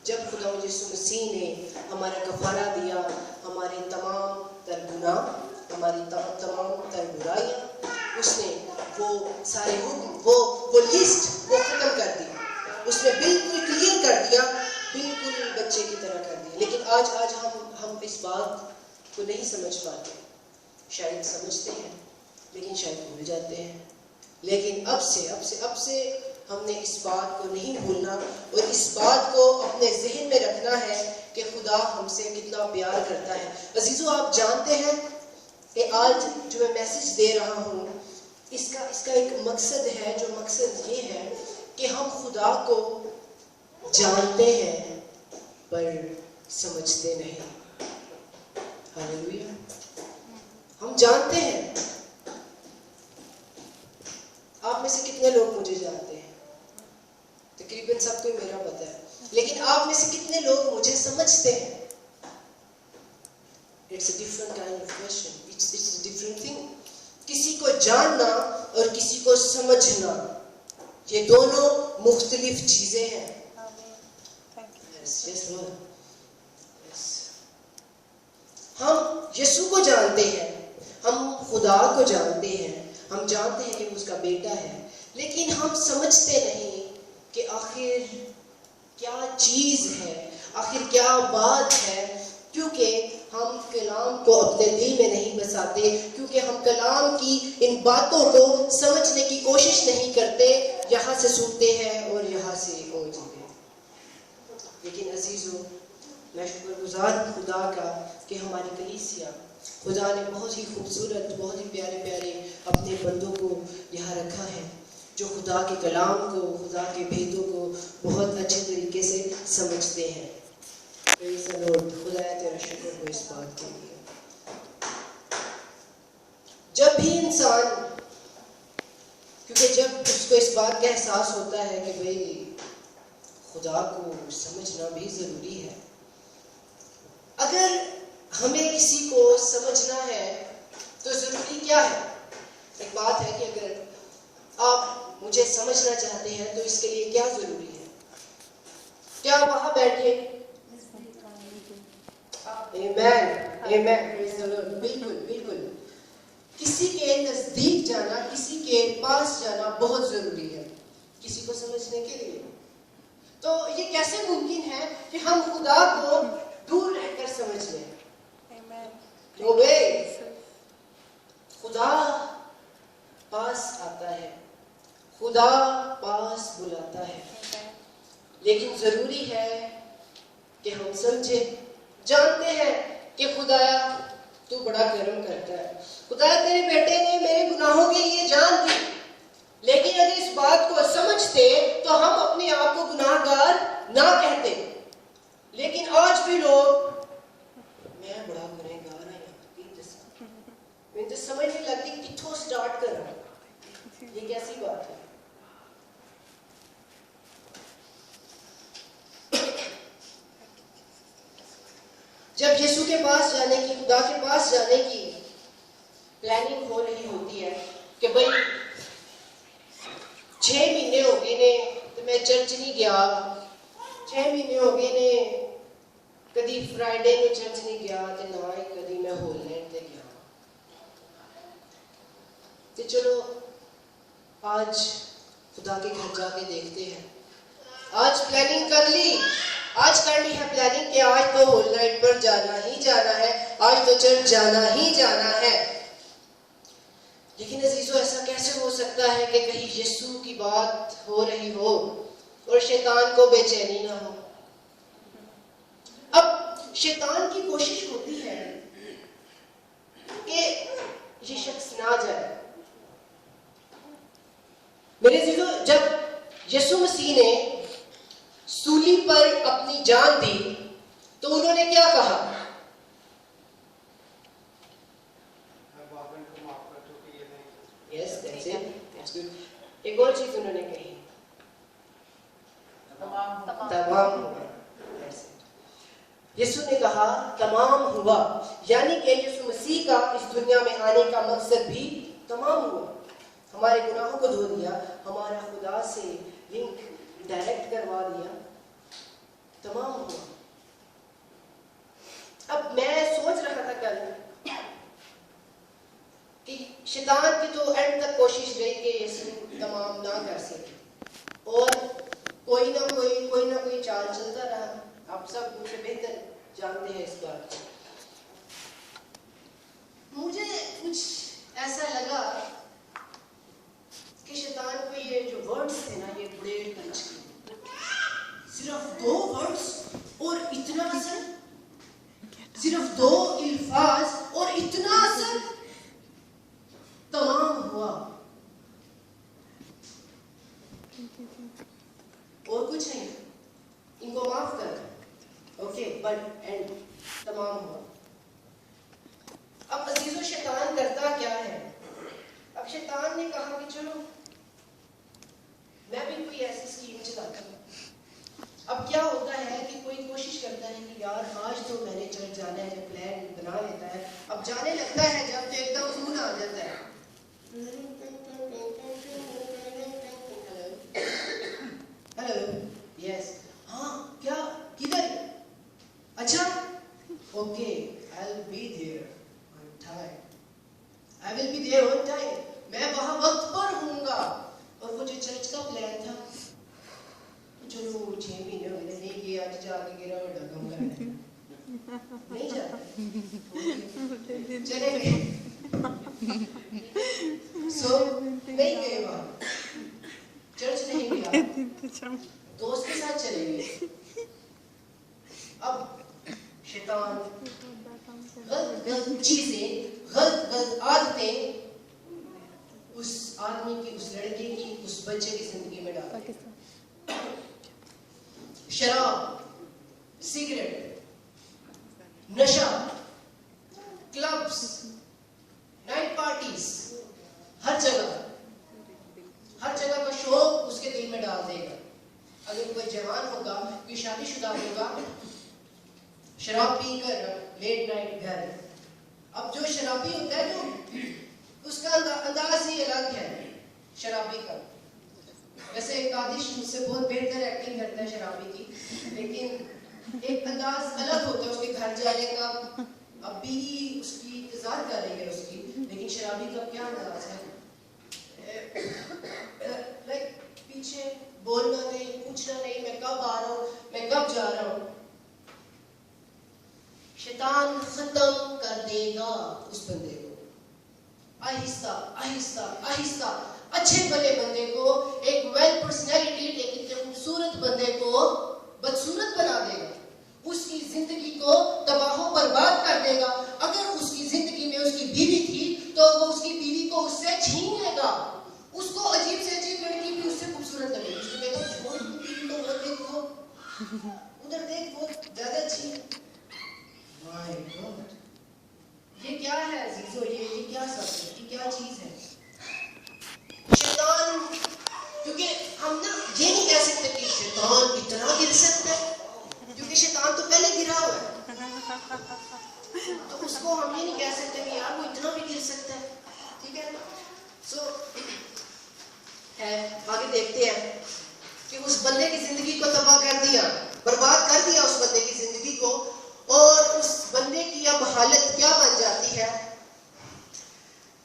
जब खुदा यीशु मसीह ने हमारा कफारा दिया, हमारे तमाम तर गुनाह, हमारी तमाम तर बुराइयां, उसने वो सारे हुक्म, वो लिस्ट वो खत्म कर दी, उसने बिल्कुल क्लियर कर दिया, बिल्कुल बच्चे की तरह कर दिया। लेकिन आज हम इस बात को नहीं समझ पाते। शायद समझते हैं लेकिन शायद भूल जाते हैं। लेकिन अब से हमने इस बात को नहीं भूलना और इस बात को अपने जहन में रखना है कि खुदा हमसे कितना प्यार करता है। अजीजों, आप जानते हैं कि आज जो मैं मैसेज दे रहा हूँ इसका एक मकसद है, जो मकसद ये है कि हम खुदा को जानते हैं पर समझते नहीं। हालेलुया। हम जानते हैं। आप में से कितने लोग मुझे जानते हैं? तकरीबन सबको मेरा पता है। लेकिन आप में से कितने लोग मुझे समझते हैं? It's a different kind of question, it's a different thing. किसी को जानना और किसी को समझना, ये दोनों मुख्तलिफ चीजें हैं। yes, Lord. Yes. हम यीशु को जानते हैं, हम खुदा को जानते हैं, हम जानते हैं कि वो उसका बेटा है, लेकिन हम समझते नहीं कि आखिर क्या चीज है, आखिर क्या बात है, क्योंकि हम कलाम को अपने दिल में नहीं बसाते, क्योंकि हम कलाम की इन बातों को समझने की कोशिश नहीं करते, यहाँ से सुनते हैं और यहाँ से पहुँच जाते हैं। लेकिन अजीजों, मैं शुक्रगुजार खुदा का कि हमारी कलीसिया, खुदा ने बहुत ही खूबसूरत, बहुत ही प्यारे प्यारे अपने बंदों को यहाँ रखा है, जो खुदा के कलाम को, खुदा के भेदों को बहुत अच्छे तरीके से समझते हैं। Praise the Lord, खुदाया तेरा शुक्र हो इस बात के लिए। जब भी इंसान, क्योंकि जब उसको इस बात का एहसास होता है कि भाई खुदा को समझना भी जरूरी है, अगर हमें किसी को समझना है तो जरूरी क्या है? एक बात है कि अगर आप मुझे समझना चाहते हैं तो इसके लिए क्या जरूरी है? क्या वहां बैठे? Amen, Amen, praise the Lord, बिल्कुल बिल्कुल। किसी के नजदीक जाना, किसी के पास जाना बहुत जरूरी है किसी को समझने के लिए। तो ये कैसे मुमकिन है कि हम खुदा को दूर रहकर समझ लें? No way। खुदा पास आता है, खुदा पास बुलाता है, लेकिन जरूरी है कि हम समझे, जानते हैं कि खुदाया तू बड़ा कर्म करता है, खुदाया तेरे बेटे ने मेरे गुनाहों के लिए जान दी, लेकिन अगर इस बात को समझते तो हम अपने आप को गुनाहगार ना कहते। लेकिन आज भी लोग, मैं बड़ा गुनहगार हूं, मैं तो समझ नहीं लगती किथों स्टार्ट कर रहा हूं, ये कैसी बात है? जब यीशु के पास जाने की, खुदा के पास जाने की प्लानिंग हो रही होती है कि भाई 6 महीने हो गए ने तो मैं चर्च नहीं गया, 6 महीने हो गए ने कदी फ्राइडे में चर्च नहीं गया, तो ना ही कदी मैं होलैंड ते गया, तो चलो आज खुदा के घर जाके देखते हैं। आज प्लानिंग कर ली, आज करनी है प्लानिंग कि आज तो होलनाइट पर जाना ही जाना है, आज तो चर्च जाना ही जाना है। लेकिन अजीजों, ऐसा कैसे हो सकता है कि कहीं यीशु की बात हो रही हो और शैतान को बेचैनी ना हो? अब शैतान की कोशिश होती है कि ये शख्स ना जाए। मेरे अजीजों, जब यीशु मसीह ने सूली पर अपनी जान दी तो उन्होंने क्या कहा? Yes, that's it. That's good. एक और चीज उन्होंने कही, तमाम हुआ। That's it. यीशु ने कहा तमाम हुआ, यानी कि यीशु मसीह का इस दुनिया में आने का मकसद भी तमाम हुआ। हमारे गुनाहों को धो दिया, हमारा खुदा से लिंक डायरेक्ट करवा दिया, तमाम हुआ। अब मैं सोच रहा था कल कि शैतान की तो एंड तक कोशिश रही कि यीशु तमाम ना कर सके, और कोई ना कोई चाल चलता रहा। आप सब मुझे बेहतर जानते हैं इस बात को। मुझे कुछ ऐसा लगा कि शैतान को ये जो वर्ड्स थे ना, ये बड़े टच किए। सिर्फ 2 वर्ड्स और इतना असर, सिर्फ 2 अल्फाज और इतना असर, तमाम हुआ। और कुछ नहीं, इनको माफ कर, ओके, बट एंड तमाम हुआ। अब अजीजों, शैतान करता क्या है? अब शैतान ने कहा कि चलो मैं भी कोई ऐसी स्कीम चलाता हूँ। अब क्या होता है कि कोई कोशिश करता है कि यार आज तो मैंने चर्च जाना है, जब प्लान बना लेता है, अब जाने लगता है जब, तो एकदम फोन आ जाता है, हेलो, यस, हाँ, क्या, किधर? अच्छा, okay, I will be there on time, I will be there on time, मैं वहां वक्त पर होऊंगा। और वो जो चर्च का प्लान था, चलो 6 महीने हो गए आज जाके गिरा बड़ा काम करना नहीं जाते चलेंगे सो नहीं गए वहाँ चर्च नहीं गया दोस्त के साथ चलेंगे अब शैतान गलत चीजें गलत आदतें उस आदमी की उस लड़के की उस बच्चे की जिंदगी में डाल शराब सिगरेट नशा क्लब्स नाइट पार्टीज हर जगह का शौक उसके दिल में डाल देगा अगर कोई जवान होगा कोई शादीशुदा होगा शराब पीकर लेट नाइट घर अब जो शराबी होता है जो उसका अंदाज ही अलग है शराबी का वैसे कादिश मुझसे बहुत बेहतर एक्टिंग करता है शराबी की लेकिन एक अंदाज अलग होता है उसके घर जाने का अब बीवी उसकी इंतजार कर रही है उसकी लेकिन शराबी का क्या अंदाज है लाइक पीछे बोलना नहीं पूछना नहीं मैं कब आ रहा हूँ मैं कब जा रहा हूँ शैतान खत्म कर देगा उस बंदे को आहिस्ता आहिस्ता आहिस्ता अच्छे भले बंदे को एक वेल पर्सनैलिटी एक खूबसूरत बंदे को बदसूरत बना देगा उसकी जिंदगी को तबाह बर्बाद कर देगा अगर उसकी जिंदगी में उसकी बीवी थी तो वो उसकी बीवी को उससे छीन लेगा उसको अजीब से अजीब लड़की भी उससे खूबसूरत लगेगी उसको कहेगा छोड़ बीवी को वो देख वो उधर देख वो ज्यादा अच्छी माय गॉड ये क्या है अजीजों ये क्या सब है ये क्या चीज है शैतान क्योंकि हम ना ये नहीं कह सकते कि शैतान इतना गिर सकता है क्योंकि शैतान तो पहले गिरा हुआ है तो उसको हम ये नहीं कह सकते कि यार वो इतना भी गिर सकता है ठीक है सो है आगे देखते हैं कि उस बंदे की जिंदगी को तबाह कर दिया बर्बाद कर दिया उस बंदे की जिंदगी को और उस बंदे की अब हालत क्या बन जाती है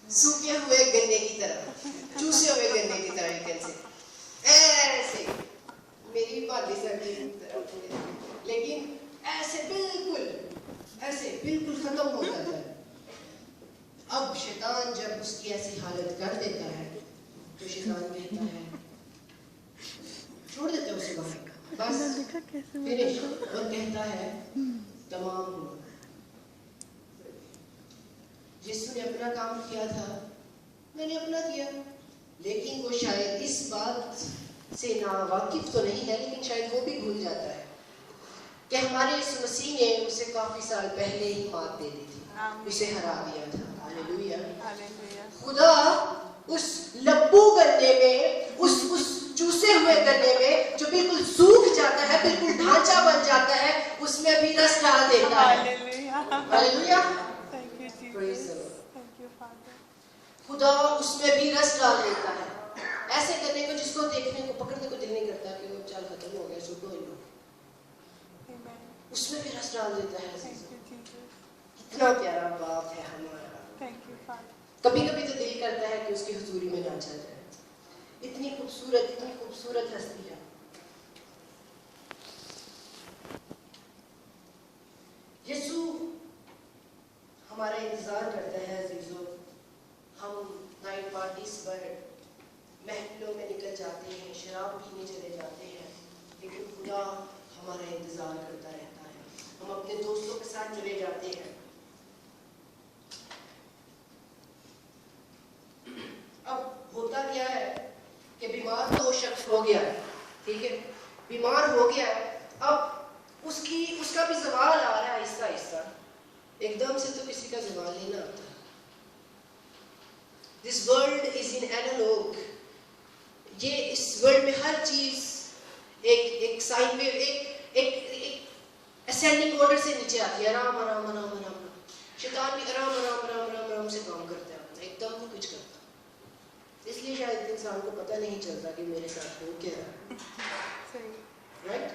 सूखे हुए गन्ने की तरह चूसे हुए गन्ने की तरह कैसे ऐसे मेरी बातें सर्दी की तरह लेकिन ऐसे बिल्कुल खत्म हो जाता है अब शैतान जब उसकी ऐसी हालत कर देता है तो शैतान कहता है छोड़ देता है उसे बाहर बस फिनिश और कहता है तमाम हुआ यीशु ने अपना काम किया था मैंने अपना किया लेकिन वो शायद इस बात से ना वाकिफ तो नहीं है लेकिन शायद वो भी भूल जाता है कि हमारे यीशु मसीह ने उसे काफी साल पहले ही मात दे दी थी उसे हरा दिया था हालेलुया खुदा उस लब्बू गन्ने में उस चूसे हुए गन्ने में जो बिल्कुल सूख जाता है बिल्कुल ढांचा बन जाता है उसमें भी रस डाल देता है हालेलुया खुदा उसमें भी रस डाल देता है ऐसे गन्ने को जिसको देखने को पकड़ने को दिल नहीं करता कि वो चल खत्म हो गया सुखो ही उसमें भी रस डाल देता है इतना प्यारा बाप है हमारा कभी कभी तो दिल करता है कि उसकी हुजूरी में नाचा जाए इतनी खूबसूरत हस्ती है यीशु हमारा इंतजार करता है अजीजों हम नाइट पार्टीज पर महफिलों में निकल जाते हैं शराब पीने चले जाते हैं लेकिन खुदा हमारा इंतजार करता रहता है हम अपने दोस्तों के साथ चले जाते हैं अब होता क्या है कि बीमार तो शख्स हो गया है ठीक है बीमार हो गया है अब उसका भी सवाल आ रहा है आहिस्ता आहिस्ता एकदम से तो किसी का सवाल नहीं ना आता this world is in analog ये इस वर्ल्ड में हर चीज एक साइन पे एक असेंडिंग ऑर्डर से नीचे आती है आराम आराम आराम आराम शैतान भी आराम आराम आराम आराम आराम से काम करता है एकदम नहीं कुछ करता इसलिए शायद इंसान को पता नहीं चलता कि मेरे साथ हो क्या है राइट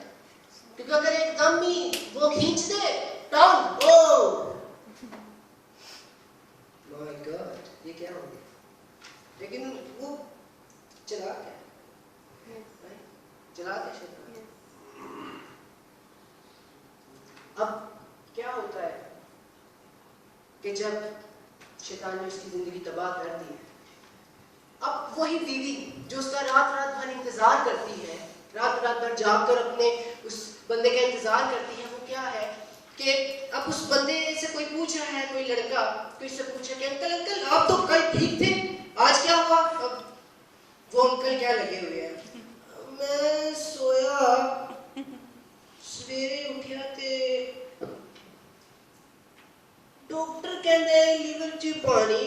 क्योंकि अगर एकदम ही वो खींच दे टाउन ओ माय गॉड ये क्या हो गया लेकिन वो चला क्या चला क्या शैतान अब क्या होता है कि जब शैतान ने उसकी जिंदगी तबाह कर दी है, अब वही बीवी जो उसका रात रात भर इंतजार करती है, रात रात भर जाग कर अपने उस बंदे का इंतजार करती है, वो क्या है कि अब उस बंदे से कोई पूछ रहा है, कोई लड़का कोई से पूछा कि अंकल अंकल आप तो कल ठीक थे, आज क्या हुआ? अब वो अंकल क्या लगे हुए हैं, मैं सोया, सवेरे उठिया ते डॉक्टर कहते लीवर च पानी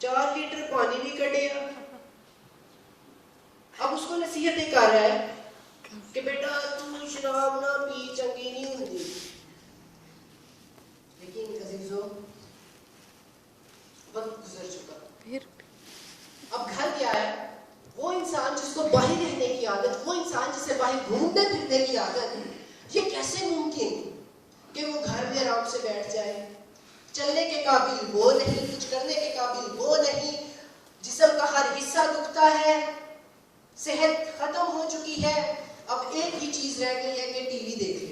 4 लीटर पानी भी कटिया। अब उसको नसीहतें कर रहा है कि बेटा तू शराब ना पी, चंगी नहीं होती। लेकिन अजीजों, वक्त गुजर चुका। अब घर क्या है? वो इंसान जिसको बाहर रहने की आदत, वो इंसान जिसे बाहर घूमने फिरने की आदत, ये कैसे मुमकिन कि वो घर में आराम से बैठ जाए? चलने के काबिल वो नहीं, कुछ करने के काबिल वो नहीं, जिस्म का हर हिस्सा दुखता है, सेहत खत्म हो चुकी है, अब एक ही चीज रह गई है कि टीवी देख ले।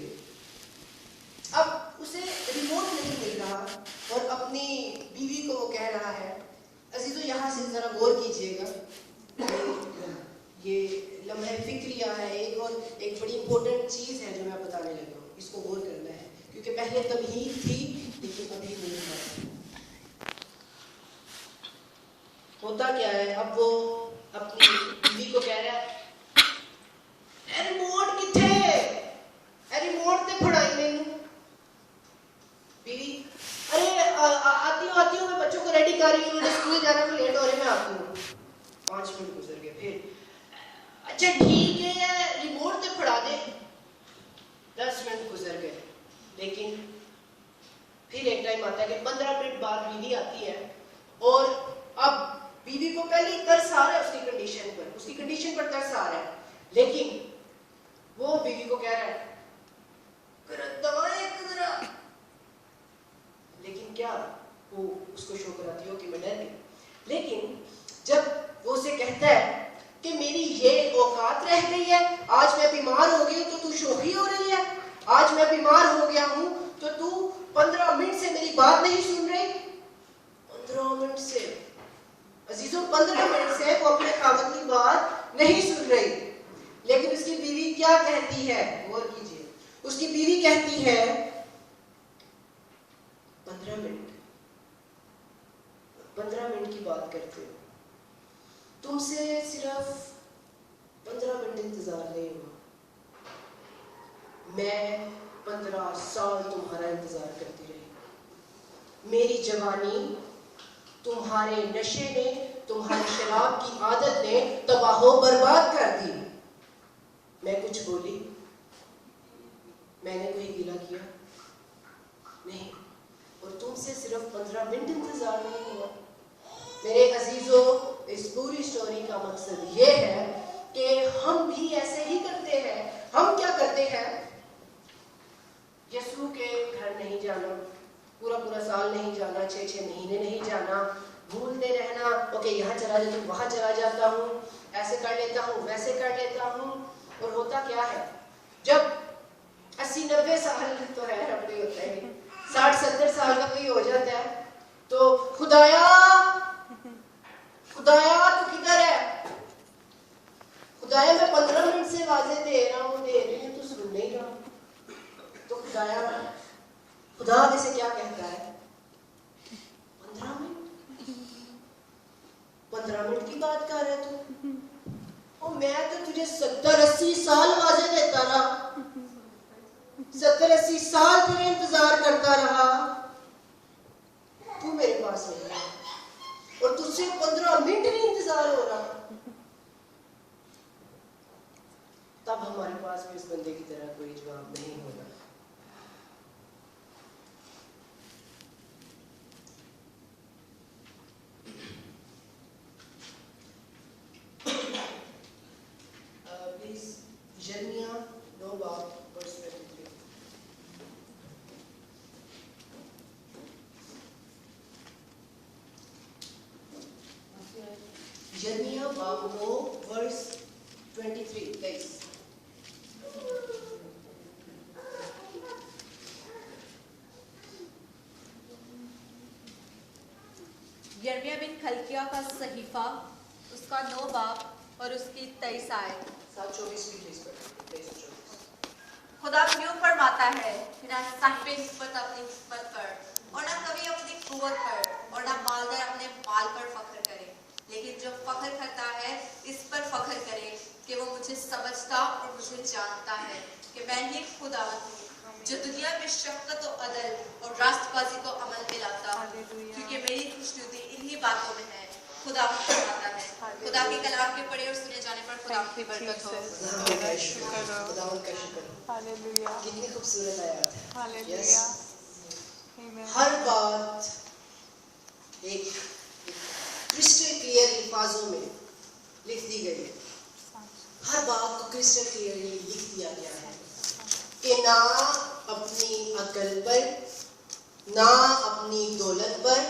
अब उसे रिमोट नहीं मिल रहा और अपनी बीवी को वो कह रहा है, अजीजों यहाँ से जरा गौर कीजिएगा, ये लम्हे फिक्रिया है, एक और एक बड़ी इंपॉर्टेंट चीज है जो मैं बताने लगा हूँ, इसको गौर करना है, क्योंकि पहले तमहीद थी लेकिन अभी नहीं है। होता क्या है, अब वो अपनी बीवी को कह रहा है, रिमोट किथे, रिमोट ते फड़ाई मैनू। बीवी, अरे आती हूँ मैं बच्चों को रेडी कर रही हूँ, उन्होंने स्कूल जाना, मैं लेट हो रही, मैं आती हूँ। 5 मिनट गुजर गए, फिर अच्छा ठीक है रिमोट ते फड़ा दे। 10 मिनट गुजर गए, लेकिन फिर एक टाइम आता है कि 15 मिनट बाद बीवी आती है और अब बीवी को पहले ही तरस आ रहा है उसकी कंडीशन पर तरस आ रहा है, लेकिन वो बीवी को कह रहा है लेकिन क्या वो उसको शो कराती हो कि मैं डर गई। लेकिन जब वो उसे कहता है कि मेरी ये औकात रह गई है, आज मैं बीमार हो गई तो तू शोखी हो रही है, आज मैं बीमार हो गया हूं तो तू 15 मिनट से मेरी बात नहीं सुन रही। 15 मिनट से अजीजों, 15 मिनट से वो अपने खावत की बात नहीं सुन रही, लेकिन उसकी बीवी क्या कहती है, गौर कीजिए, उसकी बीवी कहती है 15 मिनट की बात करते हो, तुमसे सिर्फ 15 मिनट इंतजार नहीं हुआ, मैं 15 साल तुम्हारा इंतजार करती रही। मेरी जवानी तुम्हारे नशे ने, तुम्हारी शराब की आदत ने तबाहो बर्बाद कर दी। मैं कुछ बोली? मैंने कोई गिला किया? नहीं। और तुमसे सिर्फ 15 मिनट इंतजार नहीं हुआ। मेरे अजीजों, इस पूरी स्टोरी का मकसद ये है कि हम भी ऐसे ही करते हैं। हम क्या करते हैं? यसू के घर नहीं जाना, पूरा साल नहीं जाना, 6 महीने नहीं जाना, भूलते रहना, ओके यहाँ चला जाता हूँ, वहां चला जाता हूँ, ऐसे कर लेता हूँ, वैसे कर लेता हूँ। और होता क्या है, जब 80-90 साल तो है रबड़ी होता है, 60-70 साल का कोई हो जाता है तो खुदाया तू किधर है? खुदाया मैं 15 मिनट से आवाजें दे रही हूँ तू सुन नहीं रहा। तो खुदा जैसे क्या कहता है, 15 मिनट की बात कर रहे तू, और मैं तो तुझे 70-80 साल आवाजें देता रहा, 70-80 साल तेरे इंतजार करता रहा, तू मेरे पास नहीं है और तुझसे 15 मिनट नहीं इंतजार हो रहा। तब हमारे पास भी इस बंदे की तरह कोई जवाब नहीं होगा। प्लीज यिर्मयाह 9:23। यिर्मयाह 9:23। यिर्मयाह बिन खल्किया का सहीफा, उसका 9 बाब और उसकी 23 आयत। 7:24 भी प्लीज पढ़ो, 23:24। खुदा यूं फरमाता है कि ना साहिब निस्बत अपनी निस्बत पर और ना कभी अपनी कुव्वत पर और ना मालदार अपने माल पर फख्र करे, लेकिन जो फख्र करता है इस पर फख्र करे कि वो मुझे समझता और मुझे जानता है कि मैं ही खुदा हूँ जो दुनिया में शफ़क़त और अदल और रास्तबाजी को अमल में लाता हूँ, क्योंकि मेरी खुशनुदी इन्हीं बातों में है। खुदा फरमाता है। खुदा के कलाम के पढ़े और सुने जाने पर खुदा की बरकत हो। खुदावंद का शुक्र। हालेलुया, कितनी खूबसूरत आयत है। हालेलुया, आमीन। हर बात एक क्रिस्टल क्लियर अल्फाजों में लिख दी गई है। हर बात को क्रिस्टल क्लियरली लिख दिया गया है कि ना अपनी अकल पर, ना अपनी दौलत पर,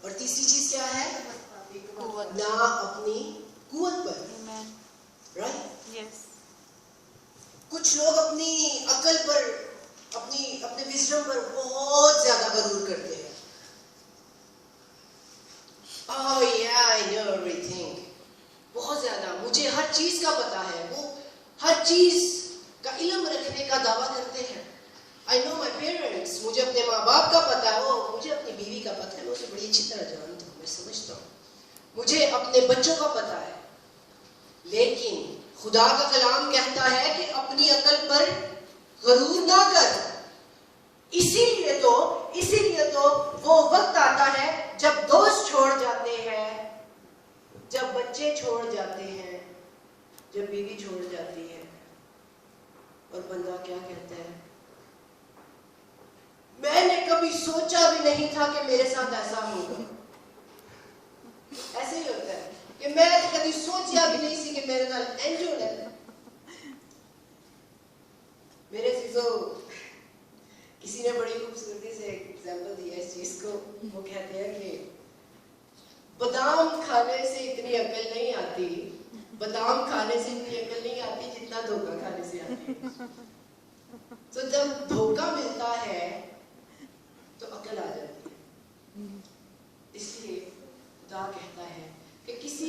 और तीसरी चीज क्या है? ना अपनी कुव्वत पर। आमीन, राइट? यस, कुछ लोग अपनी अकल पर, अपने विजडम पर बहुत ज्यादा गरूर करते हैं। Oh yeah, I know everything. बहुत ज्यादा मुझे हर चीज का पता है। वो हर चीज का इल्म रखने का दावा करते हैं। I know my parents. मुझे अपने माँ बाप का पता है। मुझे अपनी बीवी का पता है। मैं उसे बड़ी अच्छी तरह जानता हूँ, मैं समझता हूँ। मुझे अपने बच्चों का पता है। लेकिन खुदा का कलाम कहता है कि अपनी अकल पर गरूर ना कर। इसीलिए तो वो वक्त आता है जब दोस्त छोड़ जाते हैं, जब बच्चे छोड़ जाते हैं, जब बीवी छोड़ जाती है, और बंदा क्या कहता है? मैंने कभी सोचा भी नहीं था कि मेरे साथ ऐसा होगा। ऐसे ही होता है कि मैं कभी सोचा भी नहीं थी कि मेरे साथ इंज होना है। मेरे चीजों किसी ने बड़ी खूबसूरती से एक एग्जांपल दिया इस चीज को। वो कहते हैं कि बादाम खाने से इतनी अकल नहीं आती, बादाम खाने से इतनी अकल नहीं आती जितना धोखा खाने से आती है। तो जब धोखा मिलता है तो अकल आ जाती है। इसलिए खुदा कहता है कि किसी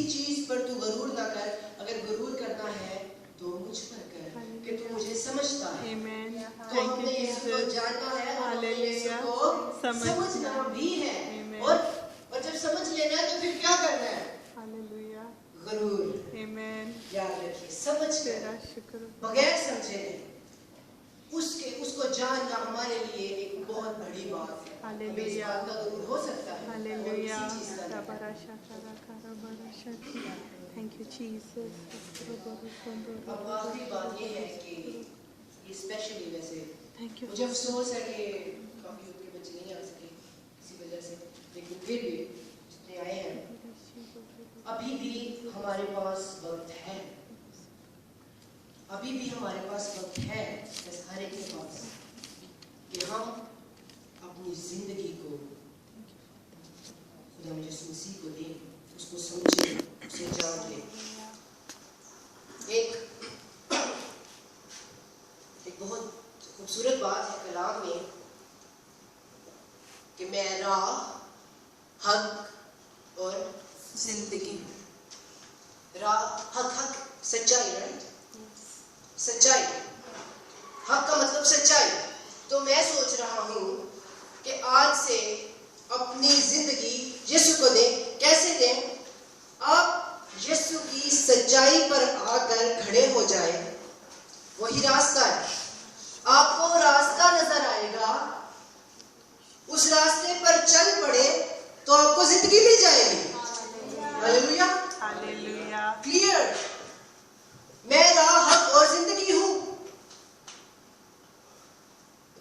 चीज पर तू गरूर ना कर। अगर गरूर करना है तो मुझ पर कर कि तू मुझे समझता है। आमीन, तो हमने यीशु को जानना है और हमने यीशु को समझना भी है। और जब समझ लेना है तो फिर क्या करना है? हालेलुया, गरूर। आमीन, याद रखिए, समझ तेरा कर, शुक्र, बगैर समझे उसको जानना हमारे लिए एक बहुत बड़ी बात है। हमें इस बात का गरूर हो सकता है और हालेलुया, किसी चीज का नहीं। Thank you Jesus. अब आखिरी बात ये है कि ये स्पेशली वैसे थैंक यू, मुझे अफसोस है कि काफी लोग के बच्चे नहीं आ सके किसी वजह से, लेकिन फिर भी जितने आए हैं अभी भी हमारे पास वक्त है। अभी भी हमारे पास वक्त है, हर एक के पास, कि हम अपनी जिंदगी को खुदा यीशु मसीह को दें, उसको समझें, उसे जान लें। एक बहुत खूबसूरत बात है कलाम में कि मैं राह, हक और जिंदगी। राह, हक सच्चाई, राइट? सच्चाई, हक का मतलब सच्चाई। तो मैं सोच रहा हूं कि आज से अपनी जिंदगी यीशु को दें। कैसे दें? आप यीशु की सच्चाई पर आकर खड़े हो जाए। वही रास्ता है। आपको रास्ता नजर आएगा, उस रास्ते पर चल पड़े तो आपको जिंदगी मिल जाएगी। Hallelujah, hallelujah, clear. मैं राह, हक और जिंदगी हूं।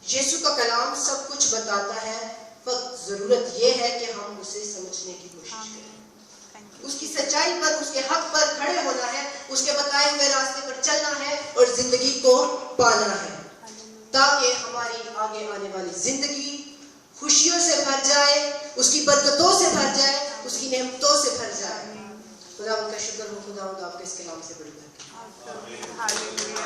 यीशु का कलाम सब कुछ बताता है, बस जरूरत यह है कि हम उसे समझने की कोशिश करें। उसकी सच्चाई पर, उसके हक पर खड़े होना है, उसके बताए हुए रास्ते पर चलना है और जिंदगी को पाना है, ताकि हमारी आगे आने वाली जिंदगी खुशियों से भर जाए, उसकी बरकतों से भर जाए, उसकी नेमतों से भर जाए। खुदा उनका शुक्र हो, खुदा आपके इस कलाम से बड़ी बरकत। हालेलुया।